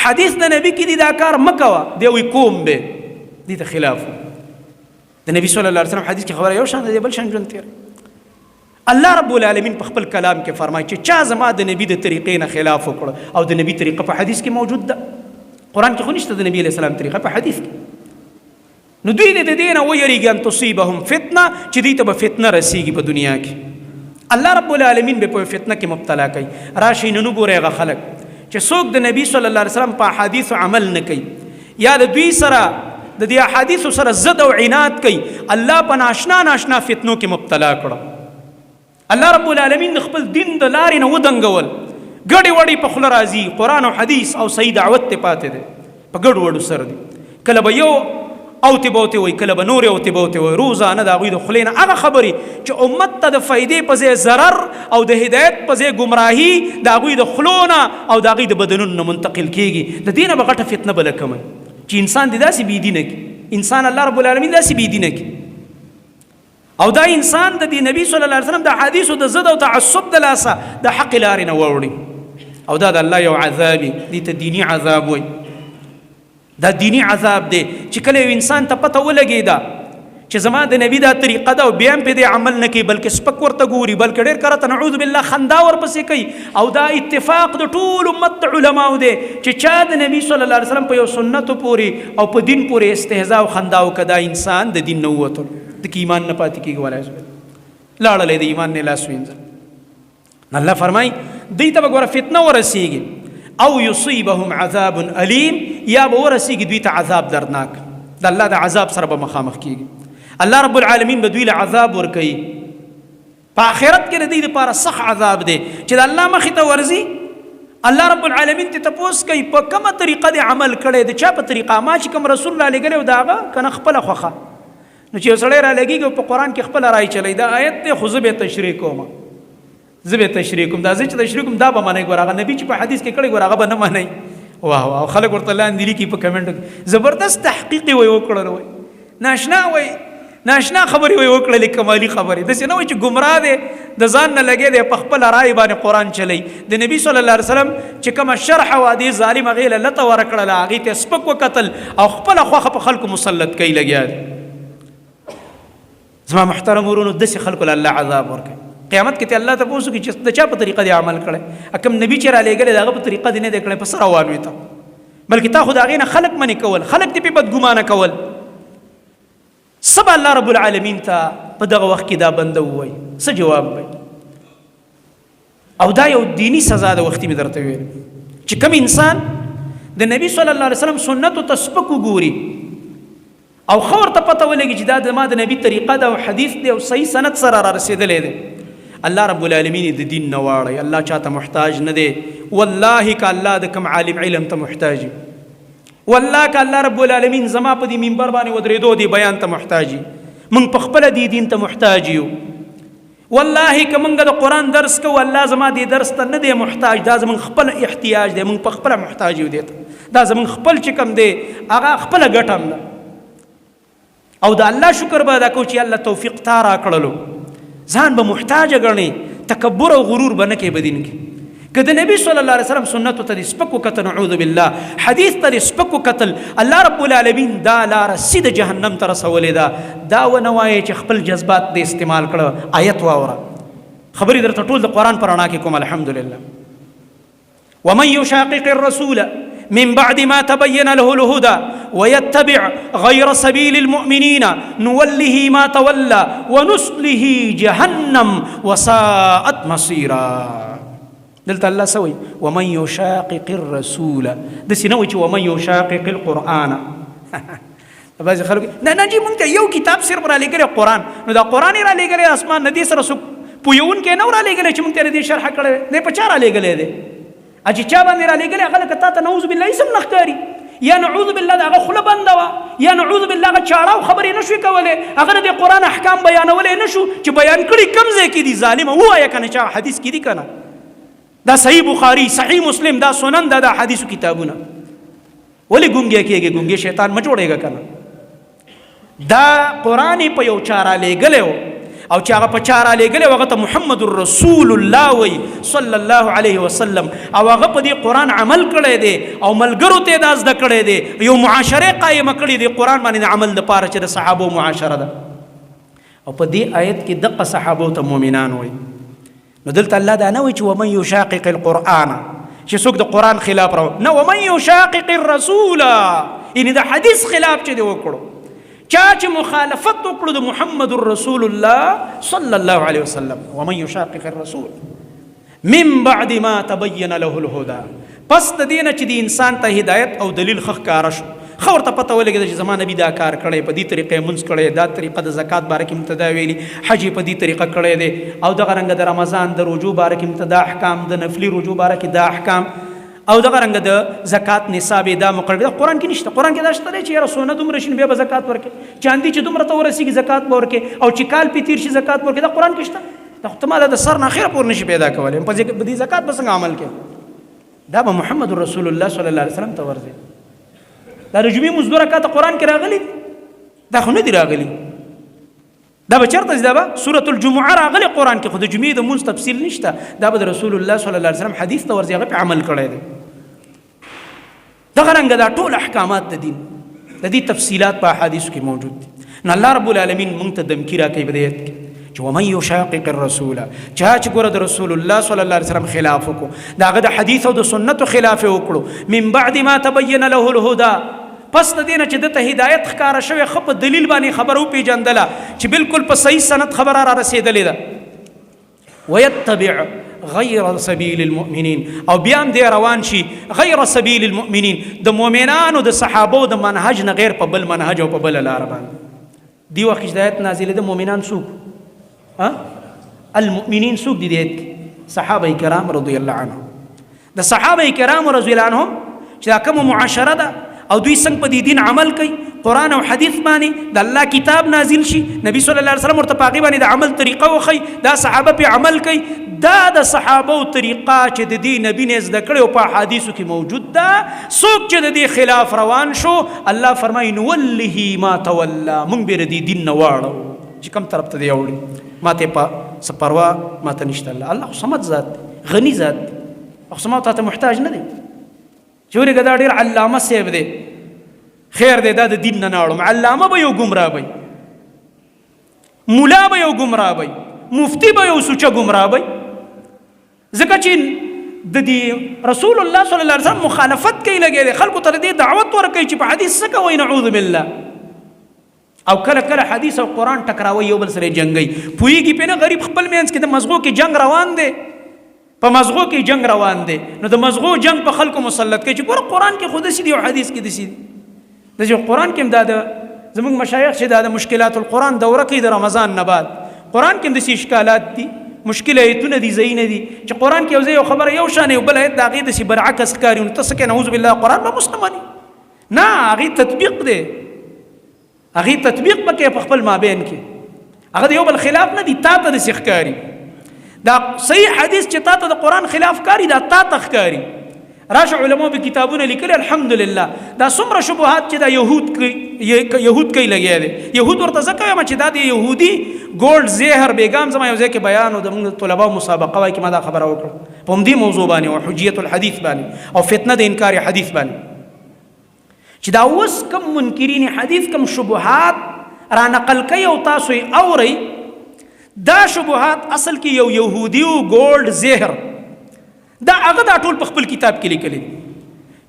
حدیث د نبی کې دی دا کار مه کوه، دی وایي کوم به، دې ته خلاف. د نبی صلی الله علیه وسلم حدیث کې خبره یو شان ده، بل شان ژوند تېر. الله رب العالمین په خپل کلام کې فرمایي چې چا زما د نبی د طریقې نه خلاف وکړه، او د نبی طریقه په حدیث کې موجود ده، قرآن کې خو نشته د نبی علیه السلام طریقه، په حدیث کې. نو دوی د دې نه ویریږي ان تصیبهم فتنه، چې دوی ته به فتنه رسیږي په دنیا کې. الله رب العالمین به په فتنه کې مبتلا کوي. راشئ نن وګورئ هغه خلک چې څوک د نبی صلی الله علیه وسلم په احادیثو عمل نه کوي، یا د دوی سره د دې احادیثو سره ضد او عناد کوي، الله په ناشنا ناشنا فتنو کې مبتلا کړه. الله رب العالمین د خپل دین د لارې نه ودنګول، ګډې وډې په خوله راځي، قرآن او حدیث او صحیح دعوت ته پاتې دی، په ګډ وډو سره دی. کله به یو اوتې بوتې وایي، کله به نورې اوتې بوتې وایي، روزانه د هغوی د خولې نه هغه خبرې چې امت ته د فایدې په ځای ضرر او د هدایت په ځای ګمراهي د هغوی د خولو نه او د هغوی د بدنونو نه منتقل کېږي، د دې نه به غټه فتنه بله کموي چې انسان دې داسې بېدینه کړي، انسان الله رب العالمین داسې بېدینه کړي، او دا انسان د دې نبي صلی الله علیه وسلم د حدیثو د ضد او تعصب د لاسه د حق لارې نه واوړي. او دا د الله یو عذاب دي ته دینی عذاب وای. دا دینی عذاب دی چې کله یو انسان ته پته ولګېده چې زما د نبی دا طریقه ده او بیا هم پې دې عمل نه کوي بلکې سپک ورته ګوري بلکې ډېر کرته نعوذ بالله خندا ورپسې کوي. او دا اتفاق د ټول امت د علماو دی چې چا د نبی صلی الله علیه وسلم په یو سنتو پورې او په دین پورې استهزاء او خندا وکړه دا انسان د دین نه ووتل د ایمان نه پاتې کېږي. والعیاذ بالله لاړلی د ایمان نه لاس وینځل. الله فرمایي دوی ته به ګوره فتنه ورسېږي او یصیبهم عذاب علیم یا به ورسېږي دوی ته عذاب دردناک د الله د عذاب سره به مخامخ کېږي. الله رب العالمین به دوی له عذاب ورکوي. په آخرت کې د دوی دپاره سخت عذاب دی چې د الله مخې ته ورځي الله رب العالمین ته تپوس کوي په کومه طریقه دې عمل کړی د چا په طریقه ما چې کوم رسول الله لېږلی و د هغه که نه خپله خوښه. نو چې یو سړی را لګېږي په قرآن کې خپله رایې چلی دا آیت دی خو زه به یې تشریح کوم زه به یې تشریح کوم دا زه چې تشریح کوم دا به منئ. ګوره هغه نبي چې په حدیث کې کړی ګوره هغه به نه منئ. واه واه خلک ورته لاندې لیکي په کمنټو کې زبردست تحقیق یې وایي وکړل وایي ناشنا وایي ناشنا خبرې وایي وکړلې کمالي خبرې داسې نه وایي چې ګمراه دی د ځان نه لګی دی په خپله رایې باندې قرآن چلی. د نبي صلی الله علیه وسلم چې کومه شرح وه دې ظالم هغې له لته ورکړله هغې ته سپک وکتل او خپله خوښه په خلکو مسلط کوي لګیا دی. زما محترم ورونو داسې خلکو له الله عذاب ورکوي. قیامت کې ته الله ته پوښتنه کوي چې د چا په طریقه دې عمل کړی کوم نبي چې را لېږلی د هغه په طریقه دې نه دی کړی په څه روان وي ته بلکې تا خو د هغې نه خلک منې کول خلک دې پې بدګمانه کول. څه به الله رب العالمین ته په دغه وخت کې دا بنده ووایي څه جواب وایي. او دا یو دینی سزا د وختي مې درته ویل چې کوم انسان د نبی صلی الله علیه وسلم سنتو ته سپک وګوري او ښه ورته پته ولګي چې دا د ما د نبي طریقه ده او حدیث دی او صحیح سند سره را رسېدلی دی الله رب العالمین د دین نه واړی. الله چاته محتاج نه دی. والله که الله د کوم عالم علم ته محتاج وي والله که الله رب العالمین زما په دې منبر باندې ودرېدو دی بیان ته محتاج وي موږ په خپله دې دین ته محتاج یو. والله که موږ د قرآن درس کوو الله زما دې درس ته نه دی محتاج دا زموږ خپل احتیاج دی موږ په خپله محتاج یو دې ته دا زموږ خپل چې کوم دی هغه خپله ګټه هم ده. او د الله شکر به ادا کوو چې الله توفیق تا را کړلو ځان به محتاجه ګڼې تکبر او غرور به نه کوې په دین کې. که د نبي صلی الله علیه وسلم سنتو ته دې سپک وکتل نعوذ بالله حدیث ته دې سپک وکتل الله رب العالمین دا لاره سیده جهنم ته رسولې ده. دا ونه وایې چې خپل جذبات دې استعمال کړه. آیت واوره خبرې درته ټول د قرآن په رڼا کې کوم الحمدلله. ومن یشاقق الرسول من بعد ما تبين له الهدى ويتبع غير سبيل المؤمنين نوله ما تولى ونصله جهنم وساءت مصيرا. دلته الله سوي ومن يشاقق الرسول داسې نه وایي چې ومن يشاقق القرآن بعضې خلک نه نجي مونږ ته یو کتاب صرف را لېږلی قرآن نو دا قرآن یې را لېږلی اسمان نه دې سره څوک پوهېونکی نه و را لېږلی چې مونږ ته یې دې شرحه کړی دی په چا را لېږلی دی چې چا باندې را لېږلی هغه لکه تا ته نعوذ بالله اسم نه ښکاري یا نعوذ بالله د هغه خوله بنده وه یا نعوذ بالله هغه چاړه او خبرې نه شوې کولی هغه د دې قرآن احکام بیانولی نه شو چې بیان کړي کوم ځای کې دي ظالمه ووایه که نه چا حدیث کې دي که نه دا صحیح بخاري صحیح مسلم دا سنن دا حدیثو کتابونه ولې ګونګی کېږي ګونګی شیطان مه جوړېږه که نه دا قرآن یې په یو چا را لېږلی و او چې هغه په چا را لېږلی هغه ته محمد رسول الله وایي صلی الله علیه وسلم او هغه په دې قرآن عمل کړی دی او ملګرو ته یې دا زده کړی دی یو معاشره قایمه کړې دی قرآن باندې د عمل دپاره چې د صحابو معاشره ده او په دې آیت کې دقه صحابو ته مؤمنان وایي. نو دلته الله دا نه وایي چې ومن یشاقق القرآن چې څوک د قرآن خلاف راو نه ومن یشاقق الرسول یعنې د حدیث خلاف چې دی وکړو چا چې مخالفت وکړو د محمد رسول الله صلی الله علیه وسلم ومن یشاقق الرسول من بعد ما تبین له الهدى پس د دې نه چې د انسان ته هدایت او دلیل ښه ښکاره شو ښه ورته پته ولګېده چې زما نبي دا کار کړی په دې طریقه یې مونځ کړی دا طریقه د زکات باره کې مونږ ته دا ویلي حج یې په دې طریقه کړی دی او دغه رنګه د رمضان د رجوع باره کې مونږ ته دا احکام د نفلي رجوع باره کې دا احکام او دغه رنګه د زکات نصاب دا مقرر دی قرآن کې نشته قرآن کې دا شته دی چې یاره سونه دومره شي نو بیا به زکات ورکړي چاندي چې دومره ته ورسېږي زکات به ورکړي او چې کال پې تېر شي زکات به ورکړي دا قرآن کې شته دا خو ته ماله د سر نه اخره پورې نشي پیدا کولی په دې زکات به څنګه عمل کوي دا به محمد رسول الله صلی الله علیه وسلم ته ورځي دا د جمعې مونځ 2 رکعته قرآن کې راغلي دا خو نه دي راغلي دا به چېرته ځي؟ دا به سورة الجمعه راغلی قرآن کې، خو د جمعې د مونځ تفصیل نشته. دا به د رسول الله صلی الله علیه وسلم حدیث ته ورځي، هغه پې عمل کړی دی. دغه رنګه دا ټول احکامات د دین د دې تفصیلات په احادیثو کې موجود دي. نو الله رب العالمین موږ ته دمکی راکوي په دې آیت کې چې ومن یشاقق الرسول، چا چې ګوره د رسول الله صلی الله علیه وسلم خلاف وکړو، د هغه د حدیث او د سنتو خلاف یې وکړو، من بعد ما تبین له الهدى، پس د دې نه چې دته هدایت ښکاره شوې، ښه په دلیل باندې خبره وپېژندله چې بالکل په صحیح سند خبره را رسېدلې ده، ویتبع غیر سبیل المؤمنین، او بیا هم دې روان شي غیر سبیل المؤمنین، د مؤمنانو د صحابو د منهج نه غیر په بل منهج او په بله لاره باندې. دې وخت کې هدایت نازلې ده، مؤمنان څوک؟ المؤمنین څوک دي؟ دې کې صحابه کرام رضی الله عنهم. د صحابه کرام رضی الله عنهم چې دا کومه معاشره ده او دوی څنګه په دې دین عمل کوي، قرآن او حدیث باندې د الله کتاب نازل شي، نبی صلی الله علیه وسلم ورته په هغې باندې د عمل طریقه وښي، دا صحابه پې عمل کوي. دا د صحابو طریقه چې د دې نبی نه زده کړې او په احادیثو کې موجود ده. څوک چې د دې خلاف روان شو، الله فرمایي نولهی ما تولی، موږ به د دې دین نه واړو چې کوم طرف ته دی اوړي، ما ته په څه پروا ما ته نشته. الله خو صمد ذات دی، غني ذات دی، خو ما ته محتاج نه دی. چې ورېږه دا ډېر علامه صاحب دی، خیر دی دا د دین نه نه اړم. علامه به یو ګمراه وي، ملا به یو ګمراه وي، مفتی به یو سوچه ګمراه وي، ځکه چې د دې رسول الله صلی الله علیه وسلم مخالفت کوي، لګی دی خلکو ته دې دعوت ورکوي چې په حدیث څه کوئ، نعوذ بالله. او کله کله حدیث او قرآن ټکراوي، یو بل سره جنګوي، پوهېږي پې نه. غریب خپل منځ کې د مزغو کې جنګ روان دی، په مزغو کې جنګ روان دی، نو د مزغو جنګ په خلکو مسلط کوي چې ګوره قرآن کې خو داسې دي او حدیث کې داسې دي. د چې قرآن کې هم دا د زموږ مشایخ چې دا د مشکلات القرآن دوره کوي د رمضان نه بعد، قرآن کې هم داسې اشکالات دي، مشکل ایتونه دي، ځایونه دي چې قرآن کې یو ځای یو خبره یو شان یو بل ایت د هغې داسې برعکس ښکاري، نو ته څه کوې؟ نعوذ بالله قرآن به مسلماني نه، هغې تطبیق دی، هغې تطبیق به کوې په خپل مابین کې، هغه د یو بل خلاف نه دي، تا ته داسې ښکاري. دا صحیح حدیث چې تا ته د قرآن خلاف ښکاري، دا تا ته ښکاري. راشه علماء به کتابونه لیکلي، الحمدلله دا څومره شبهات چې دا یهود کوي لګیا دی. یهود ورته ځکه وایم چې دا د یهودي ګولډ زهر بیګام زما یو ځای کې بیان و، د موږ طلباو مسابقه وایي کې ما دا خبره وکړه په همدې موضوع باندې او حجیت الحدیث باندې او فتنه د انکار حدیث باندې، چې دا اوس کم منکرین حدیث کم شبهات را نقل کوي او تاسو یې اورئ، دا شبهات اصل کې یو یهودي و ګولډ زهر، دا هغه دا ټول په خپل کتاب کې لیکلی دي.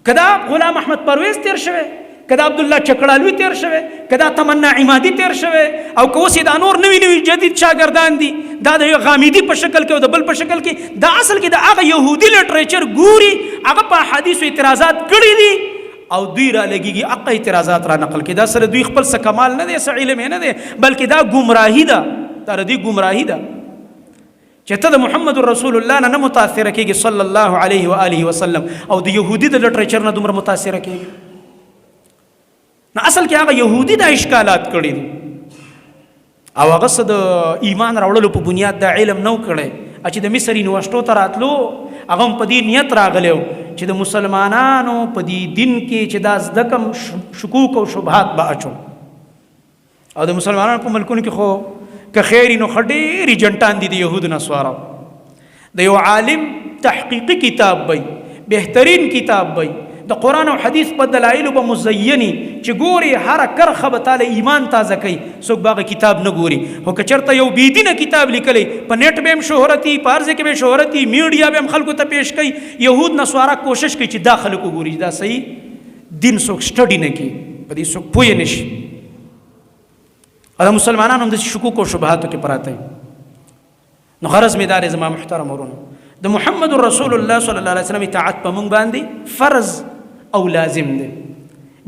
کدا غلام احمد پرویز تیر شوی، کدا عبدالله چکړالوي تیر شوی، کدا تمنا عمادي تیر شوی، او که اوس دا نور نوي نوي جدید شاګردان دي، دا د غامیدي په شکل کې او د بل په شکل کې، دا اصل کې د هغه یهودي لټریچر ګوري، هغه په حدیثو اعتراضات کړي دي او دوی را لګيږي هغه اعتراضات را نقل کړي. دا سره دوی خپل څه کمال نه دی، څه علم نه دی، بلکې دا ګمراهي ده، دا د دې ګمراهي ده چې ته د محمد رسول الله نه متاثره کېږي صلی الله علیه و آله وسلم، او د یهودي د لټریچر نه دومره متاثره کېږي. نو اصل کې هغه یهودي دا اشکالات کړي دي او هغه څه د ایمان راوړلو په بنیاد دا علم نو کړی، چې د مصر یونیورسټو ته راتلو هغه هم په دې نیت راغلی و چې د مسلمانانو په دې دین کې چې دا زده کم شکوک او شبهات به اچوم، او د مسلمانانو په ملکونو کې خو که خیری نو خډېرې جنټان دي د یهودو نصوارو. د یو عالم تحقیقي کتاب وي، بهترین کتاب وي، د قرآن او حدیث په دلایلو به مزیني چې ګوري هره کرخه به تاله ایمان تازه کوي. څوک به هغه کتاب نه ګوري، خو که چېرته یو بېدینه کتاب لیکلی، په نیټ به هم شهرتي، په هر ځای کې به شهرتي، میډیا به هم خلکو ته پیش کوي. یهود نصوارا کوشش کوي چې دا خلک وګوري، دا صحیح دین څوک سټډي نه کوي، په دې څوک پوه نه شي. دا مسلمانان هم د شکوک او شبهاتو کې پراته وي. نو غرض مې دا دی زما محترم ورونو، د محمد رسول الله صلی الله علیه وسلم اطاعت په موږ باندې فرض او لازم دی.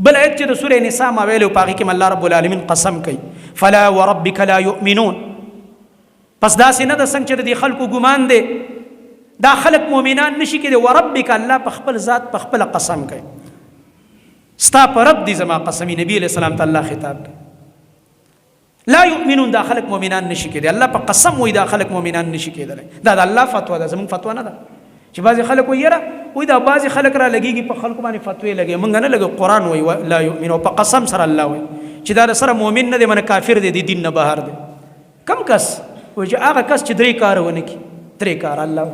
بل آیت چې د سورې نساء ما ویلو په هغې کې الله رب العالمین قسم کوي، فلا وربک لا یؤمنون. پس داسې نه ده څنګه چې د دې خلکو ګمان دی دا خلک مؤمنان نشي کېدی. وربک الله په خپل ذات په خپله قسم کوي، ستا په رب دی زما قسمی. نبی علیہ السلام ته الله خطاب کوي، لا یؤمنون دا خلق مؤمنان نشي کېدی. الله په قسم وایي دا خلق مؤمنان نشي کېدلی. دا د الله فتوا ده، زموږ فتوا نه ده. چې بعضې خلک وایي یاره وایي دا بعضې خلک را لګېږي په خلکو باندې فتوې لګوي، موږ نه لګو. قرآن وایي لا یؤمن، او په قسم سره الله وایي چې دا سره مؤمن نه دی، من کافر دی، د دین نه بهر دی. کم کس وایي چې هغه کس چې 3 کار ونه کړي 3 کار الله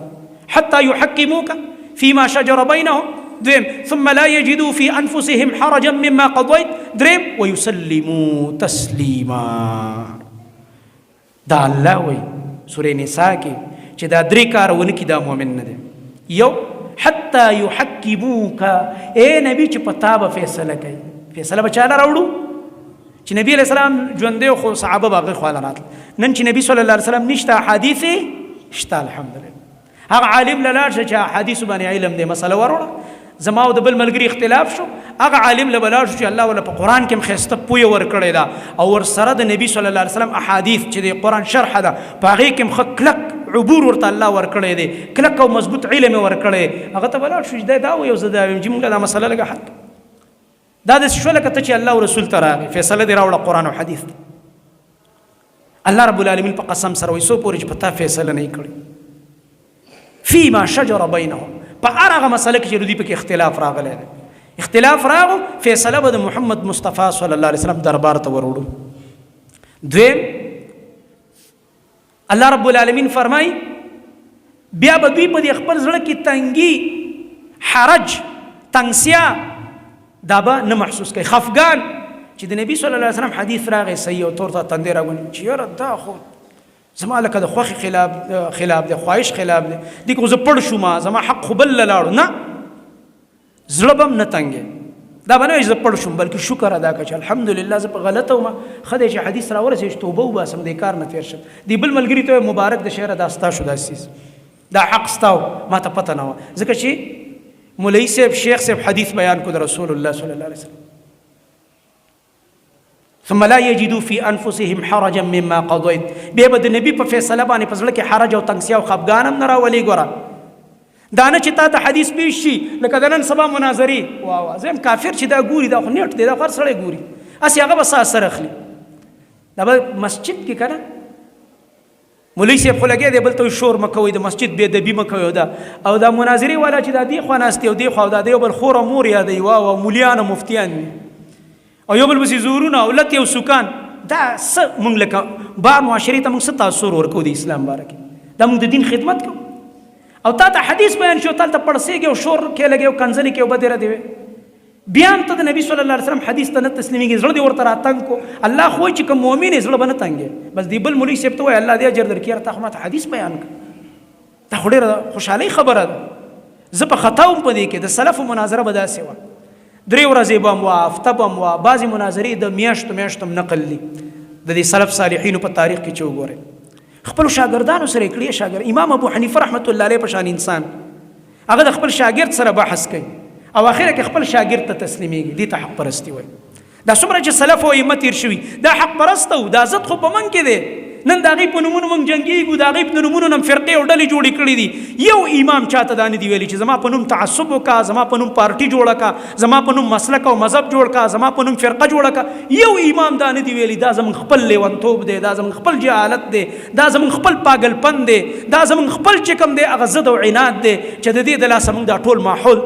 حتى يحكموك فيما شجر بينهم دویم ثم لا يجدوا في انفسهم حرجا مما قضيت دریم ويسلموا تسليما دا الله وایي سورې نساء کې چې دا 3 کار ونه کړي دا مؤمن نه دی. یو حتى يحكموك اے نبی چې پتا به فیصله کوي. فیصله به چاله راوړو چې نبی علیہ السلام ژوندی خو صحابه باغې خواله راتل. نن چې نبی صلی الله علیه وسلم نشته احادیث شته الحمدلله. هغه عالم لاله چې احادیث باندې علم دی مسله وروړه زما او د بل ملګری اختلاف شو هغه عالم له بلاړ شو چې الله ولا په قرآن کې مخسته پوی ور کړی دا او ور سره د نبی صلی الله علیه وسلم احادیث چې د قرآن شرح ده په هغې کې مخکلک عبور ورته الله ور کړی دی کلک او مضبوط علم ور کړی هغه ته بلاړ شو چې دا یو زه دا وایم چې موږ دا مسله لږه حل دا د شو لکه ته چې الله او رسول ته راغی فیصله دې راوړه قرآن او حدیث الله رب العالمین په قسم سره وایي څو پورې چې په تا فیصله نه کړې فيما شجر بينهم په هغه مسله کې چې دوی پکې اختلاف راغلی دی اختلاف راغو فیصله به د محمد مصطفی صلی الله علیه وسلم دربار ته وروړو. دویم الله رب العالمین فرمای بیا به دوی په دې خپل زړه کې تنګي حرج تنګسیا دا به نه محسوس کوي خفګان چې د نبی صلی الله علیه وسلم حدیث راغی صحیح او تور ته تندې راغونی چې یاره دا خو زما لکه د خوښې خلاف دی خواهش خلاف دی دې کو زه پړ شوم زما حق خو بل لاړو نه زړه به هم نه تنګې دا به نه وایي زه پړ شوم بلکې شکر ادا کړه چې الحمدلله زه په غلطه وم ښه دی چې حدیث راورسېږي چې توبه وباسم دې کار نه تېر شم دې بل ملګري ته مبارک د شعره دا ستا شو دا سیز دا حق ستا و ما ته پته نه وه ځکه چې مولوي صاحب شیخ صاحب حدیث بیان کو د رسول الله صلی الله علیه وسلم ثم لا يجدوا في انفسهم حرجا مما قضيت بیا به د نبی په فیصله باندې په زړه کې حرج او تنګسیا او خفګان هم نه راولي ګوره دا نه چې تا ته حدیث پیش شي لکه د نن سبا مناظرې واه زه یم کافر چې دا ګوري دا خو نیټ دی دا خو هر سړی ګوري هسې هغه به سا سره اخلي دا به مسجد کې که نه مولوي صاحب خو لګیا دی بل ته شور مه کوئ د مسجد بېادبي مه کوئ دا او دا مناظرې والا چې دا دې خوا ناست دی او دې خوا او دا د یو بل خور او مور یادوي واه مولیان او مفتیان او یو بل پسې زورونه او لت یو سکان دا څه موږ لکه بار معاشرې ته موږ څه تاثر ورکوو د اسلام باره کې دا موږ د دین خدمت کوو او تا ته حدیث بیان شو تا ته پړسېږي او شور کې لګي او کنځلې کې او بدې ردې بیا هم ته د نبي صلی الله علیه وسلم حدیث ته نه تسلیمېږي زړه دې ورته راتنګ کو الله خو چې کوم مؤمن یې زړه به نه تنګې بس دی بل مولوي صاحب ته وایي الله دې اجر درکړي یاره تا خو ماته حدیث بیان کړه دا خو ډېره خوشحالۍ خبره ده زه په خطا وم په دې کې د سلفو مناظره به داسې وه 3 ورځې به هم وه هفته به هم وه بعضې مناظرې د میاشتو هم نقل دي د دې سلف صالحینو په تاریخ کې چې وګورئ خپلو شاګردانو سره یې کړي شاګرد امام ابو حنیفه رحمت الله علیه په شان انسان هغه د خپل شاګرد سره بحث کوي او اخره کې خپل شاګرد ته تسلیمېږي دې ته حق پرستی وایي دا څومره چې سلف او ائمه تېر شوي دا حق پرسته و دا عزت خو په من کې دی نن د هغې په نومونو موږ جنګېږو د هغې په نومونو نه فرقې او ډلې جوړې کړي دي یو امام چاته دا نه دي ویلي چې زما په نوم تعصب وکړه زما په نوم پارټي جوړه کړه زما په نوم مسلک او مذهب جوړ کړه زما په نوم فرقه جوړه کړه یو امام دا نه دي ویلي دا زموږ خپل لیونتوب دی دا زموږ خپل جهالت دی دا زموږ خپل پاگلپن دی دا زموږ خپل چې کوم دی هغه ضد او عناد دی چې د دې د لاسه موږ دا ټول ماحول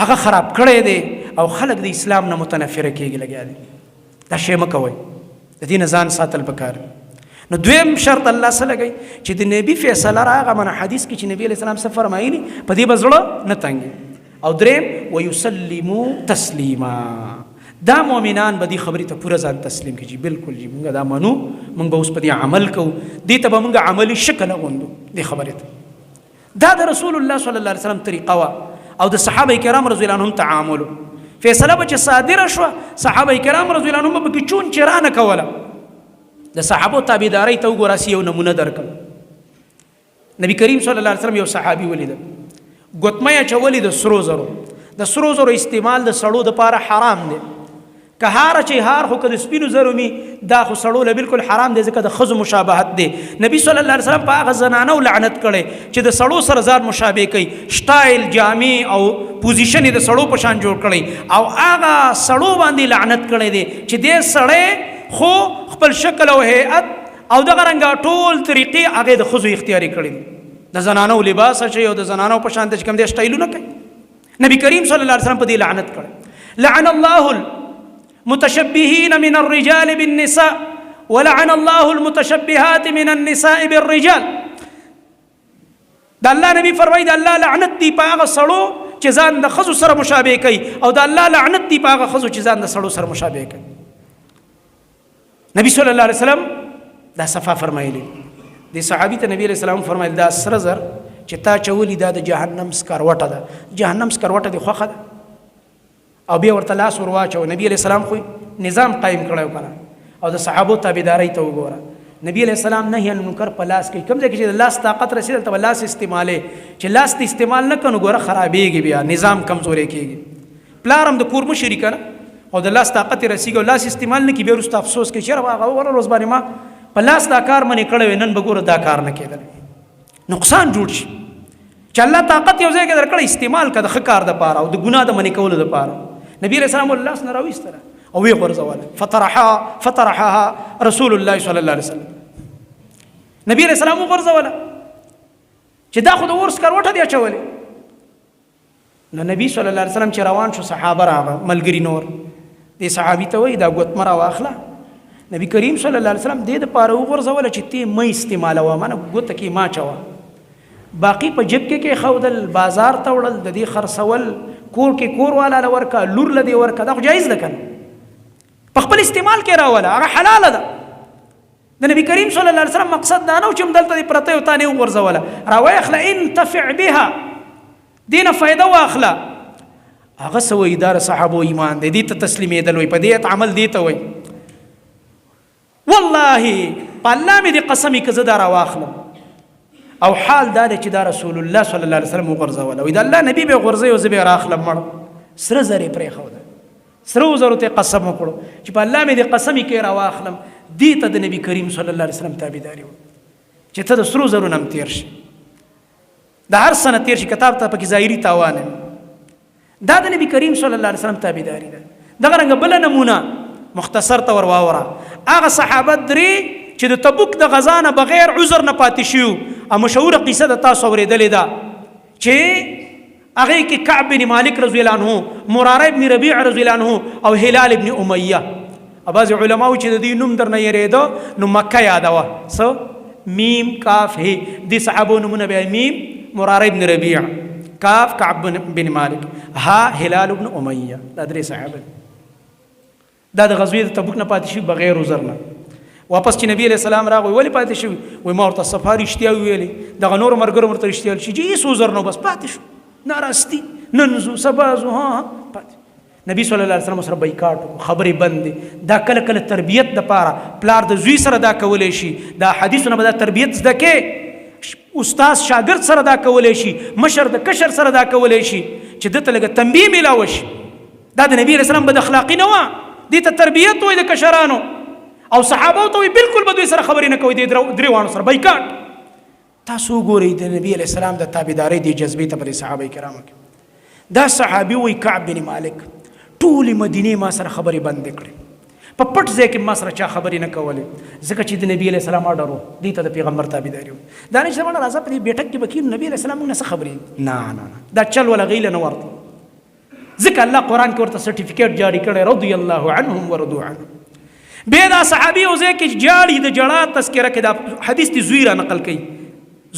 هغه خراب کړی دی او خلک د اسلام نه متنفره کېږي لګیا دي دا شی مه کوئ د دې نه ځان ساتل پکار نو دویم شرط الله څه لګوي چې د نبي فیصله راغه من حدیث کې چې نبی علیه السلام څه فرمایلي په دې به زړه نه تنګي او دریم ویسلموا تسلیما دا مؤمنان به دې خبرې ته پوره ځان تسلیم کړي چې بالکل جی موږ دا منو موږ به اوس په دې عمل کوو دې ته به موږ عملي شکل اغوندو دې خبرې ته دا د رسول الله صلی الله علیه وسلم طریقه وه او د صحابه کرام رضی الله عنهم تعاملو فیصله به چې صادره شوه صحابه کرام رضی الله عنهم به پکې چون چرانه کوله د صحابو تابعدارۍ ته وګورئ یو نمونه درکړم نبی کریم صلی الله علیه وسلم یو صحابي ولیده ګوتمه یې اچولې د سرو زرو استعمال د سړو دپاره حرام دی که هار چې هار خو که د سپینو زرو می دا خو سړو له بالکل حرام دی ځکه د ښځو مشابهت دی نبی صلی الله علیه وسلم په هغه زنانو لعنت کړی چې د سړو سره ځان مشابه کوي سټایل جامې او پوزیشن یې د سړو په شان جوړ کړی او هغه سړو باندې لعنت کړی دی چې دې سړی خو خپل شکل او هیئت او دغه رنګه ټول طریقې هغې د ښځو اختیاري کړي دي د زنانو لباس اچوي او د زنانو په شان ته چې کوم دی سټایلونه کوي نبی کریم صلی الله علیه وسلم په دې لعنت کړی لعن الله المتشبهین من الرجال بالنساء ولعن الله المتشبهات من النساء بالرجال. د الله نبی فرمایي د الله لعنت دی په هغه سړو چې ځان د ښځو سره مشابه کوي، او د الله لعنت دی په هغه ښځو چې ځان د سړو سره مشابه کوي. نبی صلی الله علیه وسلم دا صفا فرمایلی. د صحابي ته نبی علیہ السلام فرمایل دا سره زر چې تا چولی دا د جهنم سکروټه ده، جهنم سکروټه دی خوخه ده، او بیا ورته لاس ور واچو. نبی علیہ السلام خو نظام قائم کړو کنه، او د صحابو تابعداري ته وګوره. نبی علیہ السلام نهي عن منکر په لاس کې کوم ځای کې چې لاس طاقت رسیدل ته لاس استعماله، چې لاس ته استعمال نه کنو ګوره خرابېږي، بیا نظام کمزوري کېږي. پلارم د کور مشرک نه او د لاس طاقت رسیږي او لاس استعمال نه کی، بیا ورسته افسوس کوي چې هغه ور روز باندې ما په لاس دا کار منې کړو، نن به ګوره دا کار نه کېدل، نقصان جوړ شي. چې الله طاقت یو ځای کې درکړه استعمال کړه د ښه کار دپاره او د ګناه د منې کولو دپاره. نبی علیہ السلام ول لاس نه راویستله او ویې غورځوله، فطرحها رسول الله صلی الله علیه وسلم. نبی علیہ السلام وغورځوله چې دا خو د اور سکروټه دی اچولې. نو نبی صلی الله علیه وسلم چې روان شو، صحابه راغله ملګري نور، دې صحابي ته وایي دا ګوتمه راواخله. نبی کریم صلی الله علیه وسلم دې دپاره وغورځوله چې ته مه استعمالوه، مانه ګوته کې ما چوه، باقي په جب کې ښودل، بازار ته وړل، د دې خرڅول، کور کې کور والا له ورکه، لور له دې ورکه، دا خو جایز ده که نه؟ په خپل استعمال کې راوله، هغه حلاله ده. د نبی کریم صلی الله علیه وسلم مقصد دا نه و چې همدلته دې پرته یو تا نه وغورځوله، راویخله انتفع بها، دې نه فایده واخله. هغه څه وایي دا د صحابو ایمان دی، دې ته تسلیمېدل وایي، په دې عمل دې ته وایي. والله په الله مې دې قسمې که زه دا راواخلم، او حال دا دی چې دا رسول الله صلی الله علیه وسلم وغورځوله، وایي د الله نبي به یې غورځوي او زه به یې راخلم مړ. سره زر یې پرېښوده، سرو زرو ته قسم وکړو چې په الله مې دې قسمې کې راواخلم. دې ته د نبی کریم صلی الله علیه وسلم تابعداري وه چې ته د سرو زرو نه هم تېر شي، د هر څه نه تېر شي، کتاب ته پکې ظاهري تاوان وي. دا د نبی کریم صلی الله علیه وسلم تابعداري ده. دغه رنګه بله نمونه مختصر ته ور واوره. هغه صحابه درې چې د تبوک د غزا نه بغیر عذر نه پاتې شوي، او مشهوره قصه د تاسو اورېدلې ده چې هغې کې کعب بن مالک رضی الله عنه، مراره بن ربیع رضی الله عنه، او هلال بن امیه. بعضې علماو چې د دې نوم درنه یېرېده نو مکه یادوه، څه میم کاف هې، دې صحابو نومونه بیا میم مراره بن ربیع، کاف کعب بن مالک، ها هلال بن امیه. دا درې صحابه دا د غزوې د تبوک نه پاتې شوي بغیر عذر نه. واپس چې نبی علیہ السلام راغی، ولې پاتې شوي؟ وایي ما ورته صفا رښتیا وویلې، دغه نورو ملګرو ورته رښتیا ویل چې هېڅ عذر نه، بس پاتې شو، ناراستی، نن ځو سبا ځو، پاتې. نبی صلی الله علیه وسلم سره بایکاټ وکړو، خبرې بند دي. دا کله کله تربیت دپاره پلار د زوی سره دا کولی شي، دا حدیثونه به دا تربیت زده کې، استاد شاګرد سره دا کولی شي، مشر د کشر سره دا کولی شي چې دته لږه تنبیه میلاوه شي. دا د نبی علیه السلام بد اخلاقي نه وه، دې ته تربیت وایي د کشرانو. او صحابو ته وایي بالکل به دوی سره خبرې نه کوئ، د درې واړو سره بایکاټ. تاسو وګورئ د نبی علیه السلام د تابعدارۍ دې جذبې ته په دې صحابه کرامو کې. دا صحابي وایي کعب بن مالک، ټولې مدینې ما سره خبرې بندې کړې، په پټ ځای کې ما سره چا خبرې نه کولې، ځکه چې د نبی علیه السلام اډر و، دې ته د پیغمبر تابعداري وه. دا نه چې زمانه راځه په دې بیټک کې به کېنو نبی علیه السلام موږ نه څه خبرې، نه نه نه، دا چل ولا غیله نه ورته. ځکه الله قرآن کې ورته سرټیفیکیټ جاری کړی، رضی الله عنهم ورضوا عنه. بیا دا صحابي یو ځای کې جاړي، د جړا تذکره کې دا حدیث دې زوی را نقل کوي،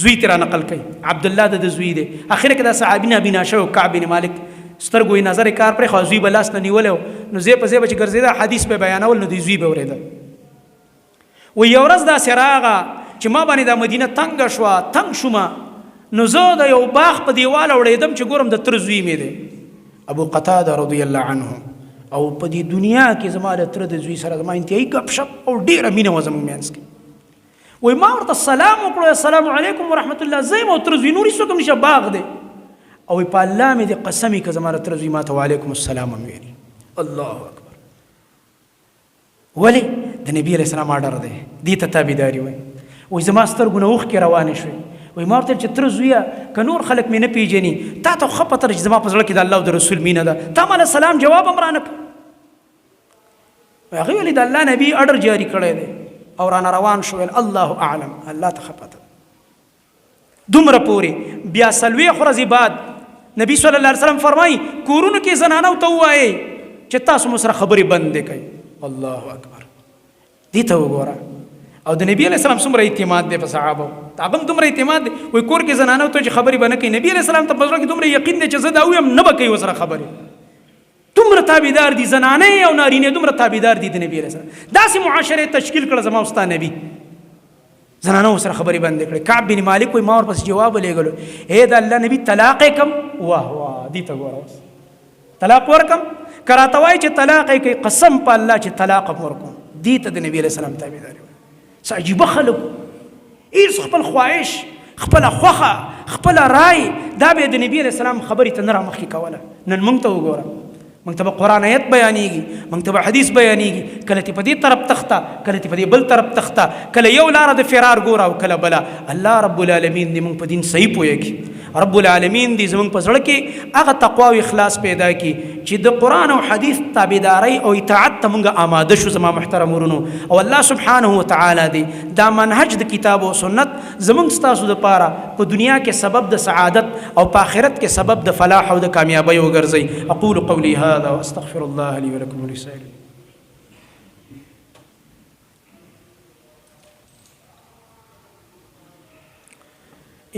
زوی ته را نقل کوي، عبدالله د زوی دی. اخر کې دا صحابي نه بنا شو، کعب بن مالک سترګو یې نظر کار پرې خو زوی به لاس نه نیولی و، نو ځای په ځای به چې ګرځېده حدیث به بیانول، نو د زوی به اورېده. وایي یو ورځ داسې راغه چې ما باندې دا مدینه تنګه شوه، تنګ شومه، نو زه د یو باغ په دیواله وړېدم چې ګورم د تره زوی مې دی ابو قتاده رضی الله عنه، او په دې دنیا کې زما د تره د زوی سره زما انتهایي ګپ شپ او ډېره مینه وه زموږ منځ کې. وایي ما ورته سلام وکړو، السلام علیکم ورحمت الله، زه یم او تره زوی، نور هېڅوک هم نشه، باغ دی. او په الله مې د قسمې که زما د تره زوی ما ته وعلیکم السلام هم ویلي. الله اکبر. ولې؟ د نبي علیه السلام اډر دی، دې ته تابعداري وایي. وایي زما سترګو نه اوښکې روانې شوې. وایي ما ورته چې تره زویه که نور خلک مې نه پیژني، تا ته ښه پته ده چې زما په زړه کې د الله او د رسول مینه ده، تا ماله سلام جواب هم رانه کړ. هغې ولې د الله نبي اډر جاري کړی دی او رانه روان شو. ویل الله اعلم، الله ته ښه پته ده. دومره پورې بیا څلوېښت ورځې بعد نبی صلی الله علیه وسلم فرمایي کورونو کې زنانو ته ووایئ چې تاسو مو سره خبرې بندې کوئ. الله اکبر. دې ته وګوره. او د نبی علیه السلام څومره اعتماد دی په صحابو، هغه هم دومره اعتماد دی. وایي کور کې زنانه ته چې خبرې به نه کوي، نبی علیه السلام ته په زړه کې دومره یقین دی چې زه دا ویم نه به کوي ورسره خبرې. دومره تابعدار دي زنانه او نارینه، دومره تابعدار دي د نبی علیه السلام. داسې معاشره تشکیل کړه زما او ستا نبی، زنانه ورسره خبرې بندې کړې. کعب بن مالک وایي ما ورپسې جواب ولېږلو، ای د الله نبي طلاق یې کم. واه واه، دې ته ګوره، اوس طلاق ورکم که راته وایي چې طلاق یې کوي، قسم په الله چې طلاق هم ورکوم. دې ته د نبي علیه السلام تابعداري. څه عجیبه خلک، هېڅ خپل خواهش، خپله خوښه، خپله رای، دا به د نبي علیه السلام خبرې ته نه رامخکې کوله. نن موږ ته وګوره، موږ ته به قرآن آیت بیانېږي، موږ ته به حدیث بیانېږي، کله تی په دې طرف تخته، کله تی په دې بل طرف تخته، کله یو لاره د فرار ګوره او کله بله. الله رب العالمین دې موږ په دین صحیح پوهه کړي. رب العالمین دې زموږ په زړه کې هغه تقوا او اخلاص پیدا کړي چې د قرآن او حدیث تابعدارۍ او اطاعت ته موږ آماده شو. زما محترم ورونو، او الله سبحانه وتعالی دې دا منهج د کتاب او سنت زموږ ستاسو دپاره په دنیا کې سبب د سعادت او په آخرت کې سبب د فلاح او د کامیابۍ وګرځي. اقول قولي هذا واستغفر الله لي ولكم ولسائر.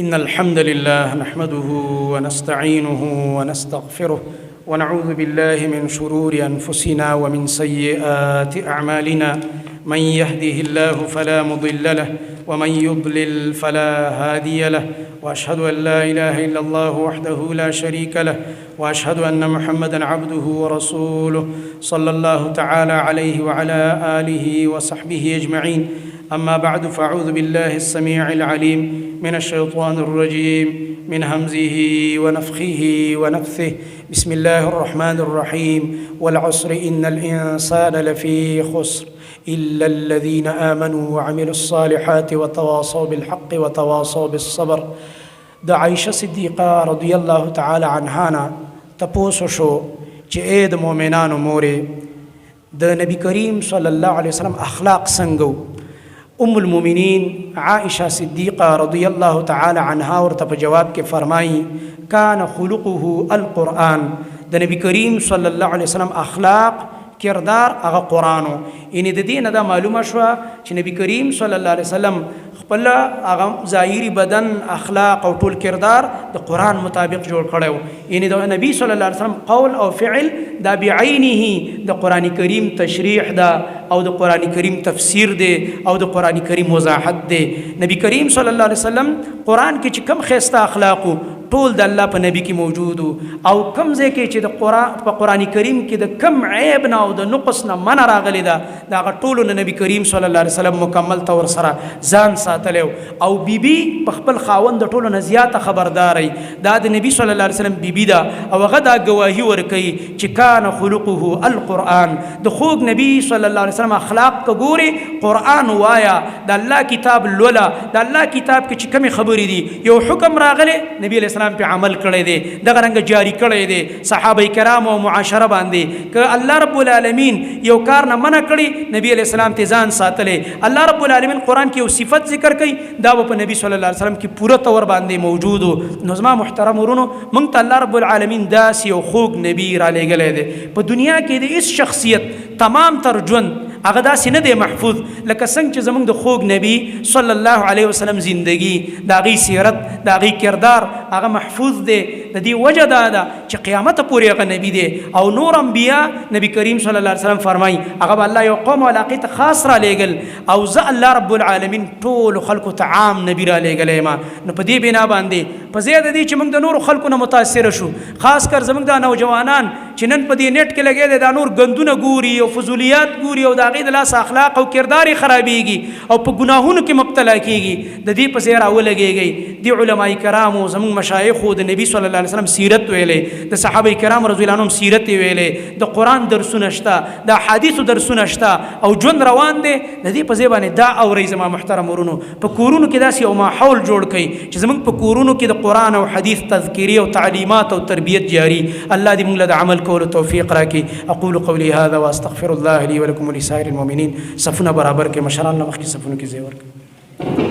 إن الحمد لله نحمده ونستعينه ونستغفره ونعوذ بالله من شرور أنفسنا ومن سيئات أعمالنا. من يهده الله فلا مضل له ومن يضلل فلا هادي له، وأشهد أن لا إله إلا الله وحده لا شريك له، وأشهد أن محمدًا عبده ورسوله صلى الله تعالى عليه وعلى آله وصحبه أجمعين. أما بعد، فأعوذ بالله السميع العليم من الشيطان الرجيم من همزه ونفخه ونفثه. بسم الله الرحمن الرحيم. والعصر إن الإنسان لفي خسر إلا الذين آمنوا وعملوا الصالحات وتواصوا بالحق وتواصوا بالصبر. د عائشة صدیقه رضی الله تعالی عنها نه تپوس شو چې اے د مؤمنانو مورې د نبی کریم صلی الله علیه وسلم اخلاق څنګه. ام المؤمنین عائشة صدیقه رضی الله تعالی عنها ورته په جواب کې فرمایي کان خلقه القرآن. د نبی کریم صلی الله علیه وسلم اخلاق کردار هغه قرآنو. یعنی د دې نه دا معلومه شوه چې نبی کریم صلی الله علیه وسلم خپل هغه ظاهري بدن، اخلاق او ټول کردار د قرآن مطابق جوړ کړی و. یعنی د نبی صلی الله علیه وسلم قول او فعل دا بعینه د قرآن کریم تشریح ده او د قرآن کریم تفسیر دی او د قرآن کریم وضاحت دی. نبی کریم صلی الله علیه وسلم قرآن کې چې کم ښایسته اخلاقو ټول د الله په نبی کې موجود او کم ځای کې چې د قرآن کریم کې د کم عیب نه او د نقص نه منع راغلی ده، د هغه ټولو نه نبی کریم صلی الله علیه وسلم مکمل طور سره ځان ساتلی او بیبي په خپل خاوند د ټولو نه زیاته خبرداری. دا د نبی صلی الله علیه وسلم بیبي ده او هغه دا ګواهي ورکوي چې کان خلقه القرآن. د خوږ نبی صلی الله علیه وسلم اخلاق که ګورې، قرآن وایا، د الله کتاب لوله، د الله کتاب کې چې کومې خبرې دي، یو حکم راغلی نبی علیه السلام په عمل کړی دی، دغه رنګ جاری کړی دی صحابه کرام او معاشره باندې. که الله رب العالمین یو کار نه منع کړي، نبی علیه السلام ته ځان ساتلی. الله رب العالمین قرآن کې یو صفت ذکر کوي، دا په نبی صلی الله علیه وسلم کې پوره طور باندې موجود. نو زما محترم ورونو، موږ ته الله رب العالمین داسې یو خوږ نبی را لېږلی دی. په دنیا کې د هېڅ شخصیت تمام تر ژوند هغه داسې نه دی محفوظ لکه څنګه چې زموږ د خوږ نبی صلی الله علیه وسلم زندگی، د هغې سیرت، د هغې کردار هغه محفوظ دی. د دې وجه دا ده چې قیامت پورې هغه نبی دی. او نور انبیا نبی کریم صلی الله علیه وسلم فرمایي هغه به الله یو قوم او علاقې ته خاص را لېږل او زه الله رب العالمین ټولو خلکو ته عام نبی را لېږلی یم. نو په دې بنا باندې په ځای د دې چې موږ د نورو خلکو نه متاثره شو، خاص کر زموږ دا نوجوانان چې نن په دې نیټ کې لګیا دي، دا نور ګندونه ګوري او فضولیات ګوري او د هغې د لاس اخلاق او کردار یې خرابېږي او په ګناهونو کې مبتلا کېږي. د دې په ځای راولګېږئ. د علماء کرامو زموږ مشایخو د نبی صلی الله علیه وسلم سیرت ویلې، د صحابه کرام رضی الله عنهم سیرت ویلې، د قرآن درسونه شته، د احادیثو درسونه شته او ژوند روان دی. د دې په ځای باندې دا اورئ زما محترم ورونو، په کورونو کې داسې یو ماحول جوړ کړئ چې زموږ په کورونو کې د قرآن او حدیث تذکیری او تعلیمات او تربیت جاری. الله دې موږ له د عمل کولو توفیق راکړي. اقول قولي هذا واستغفر الله لي ولكم ولسائر المؤمنين. صفونه برابر کې مشران نه مخکې صفونو کې ځای ورکړئ.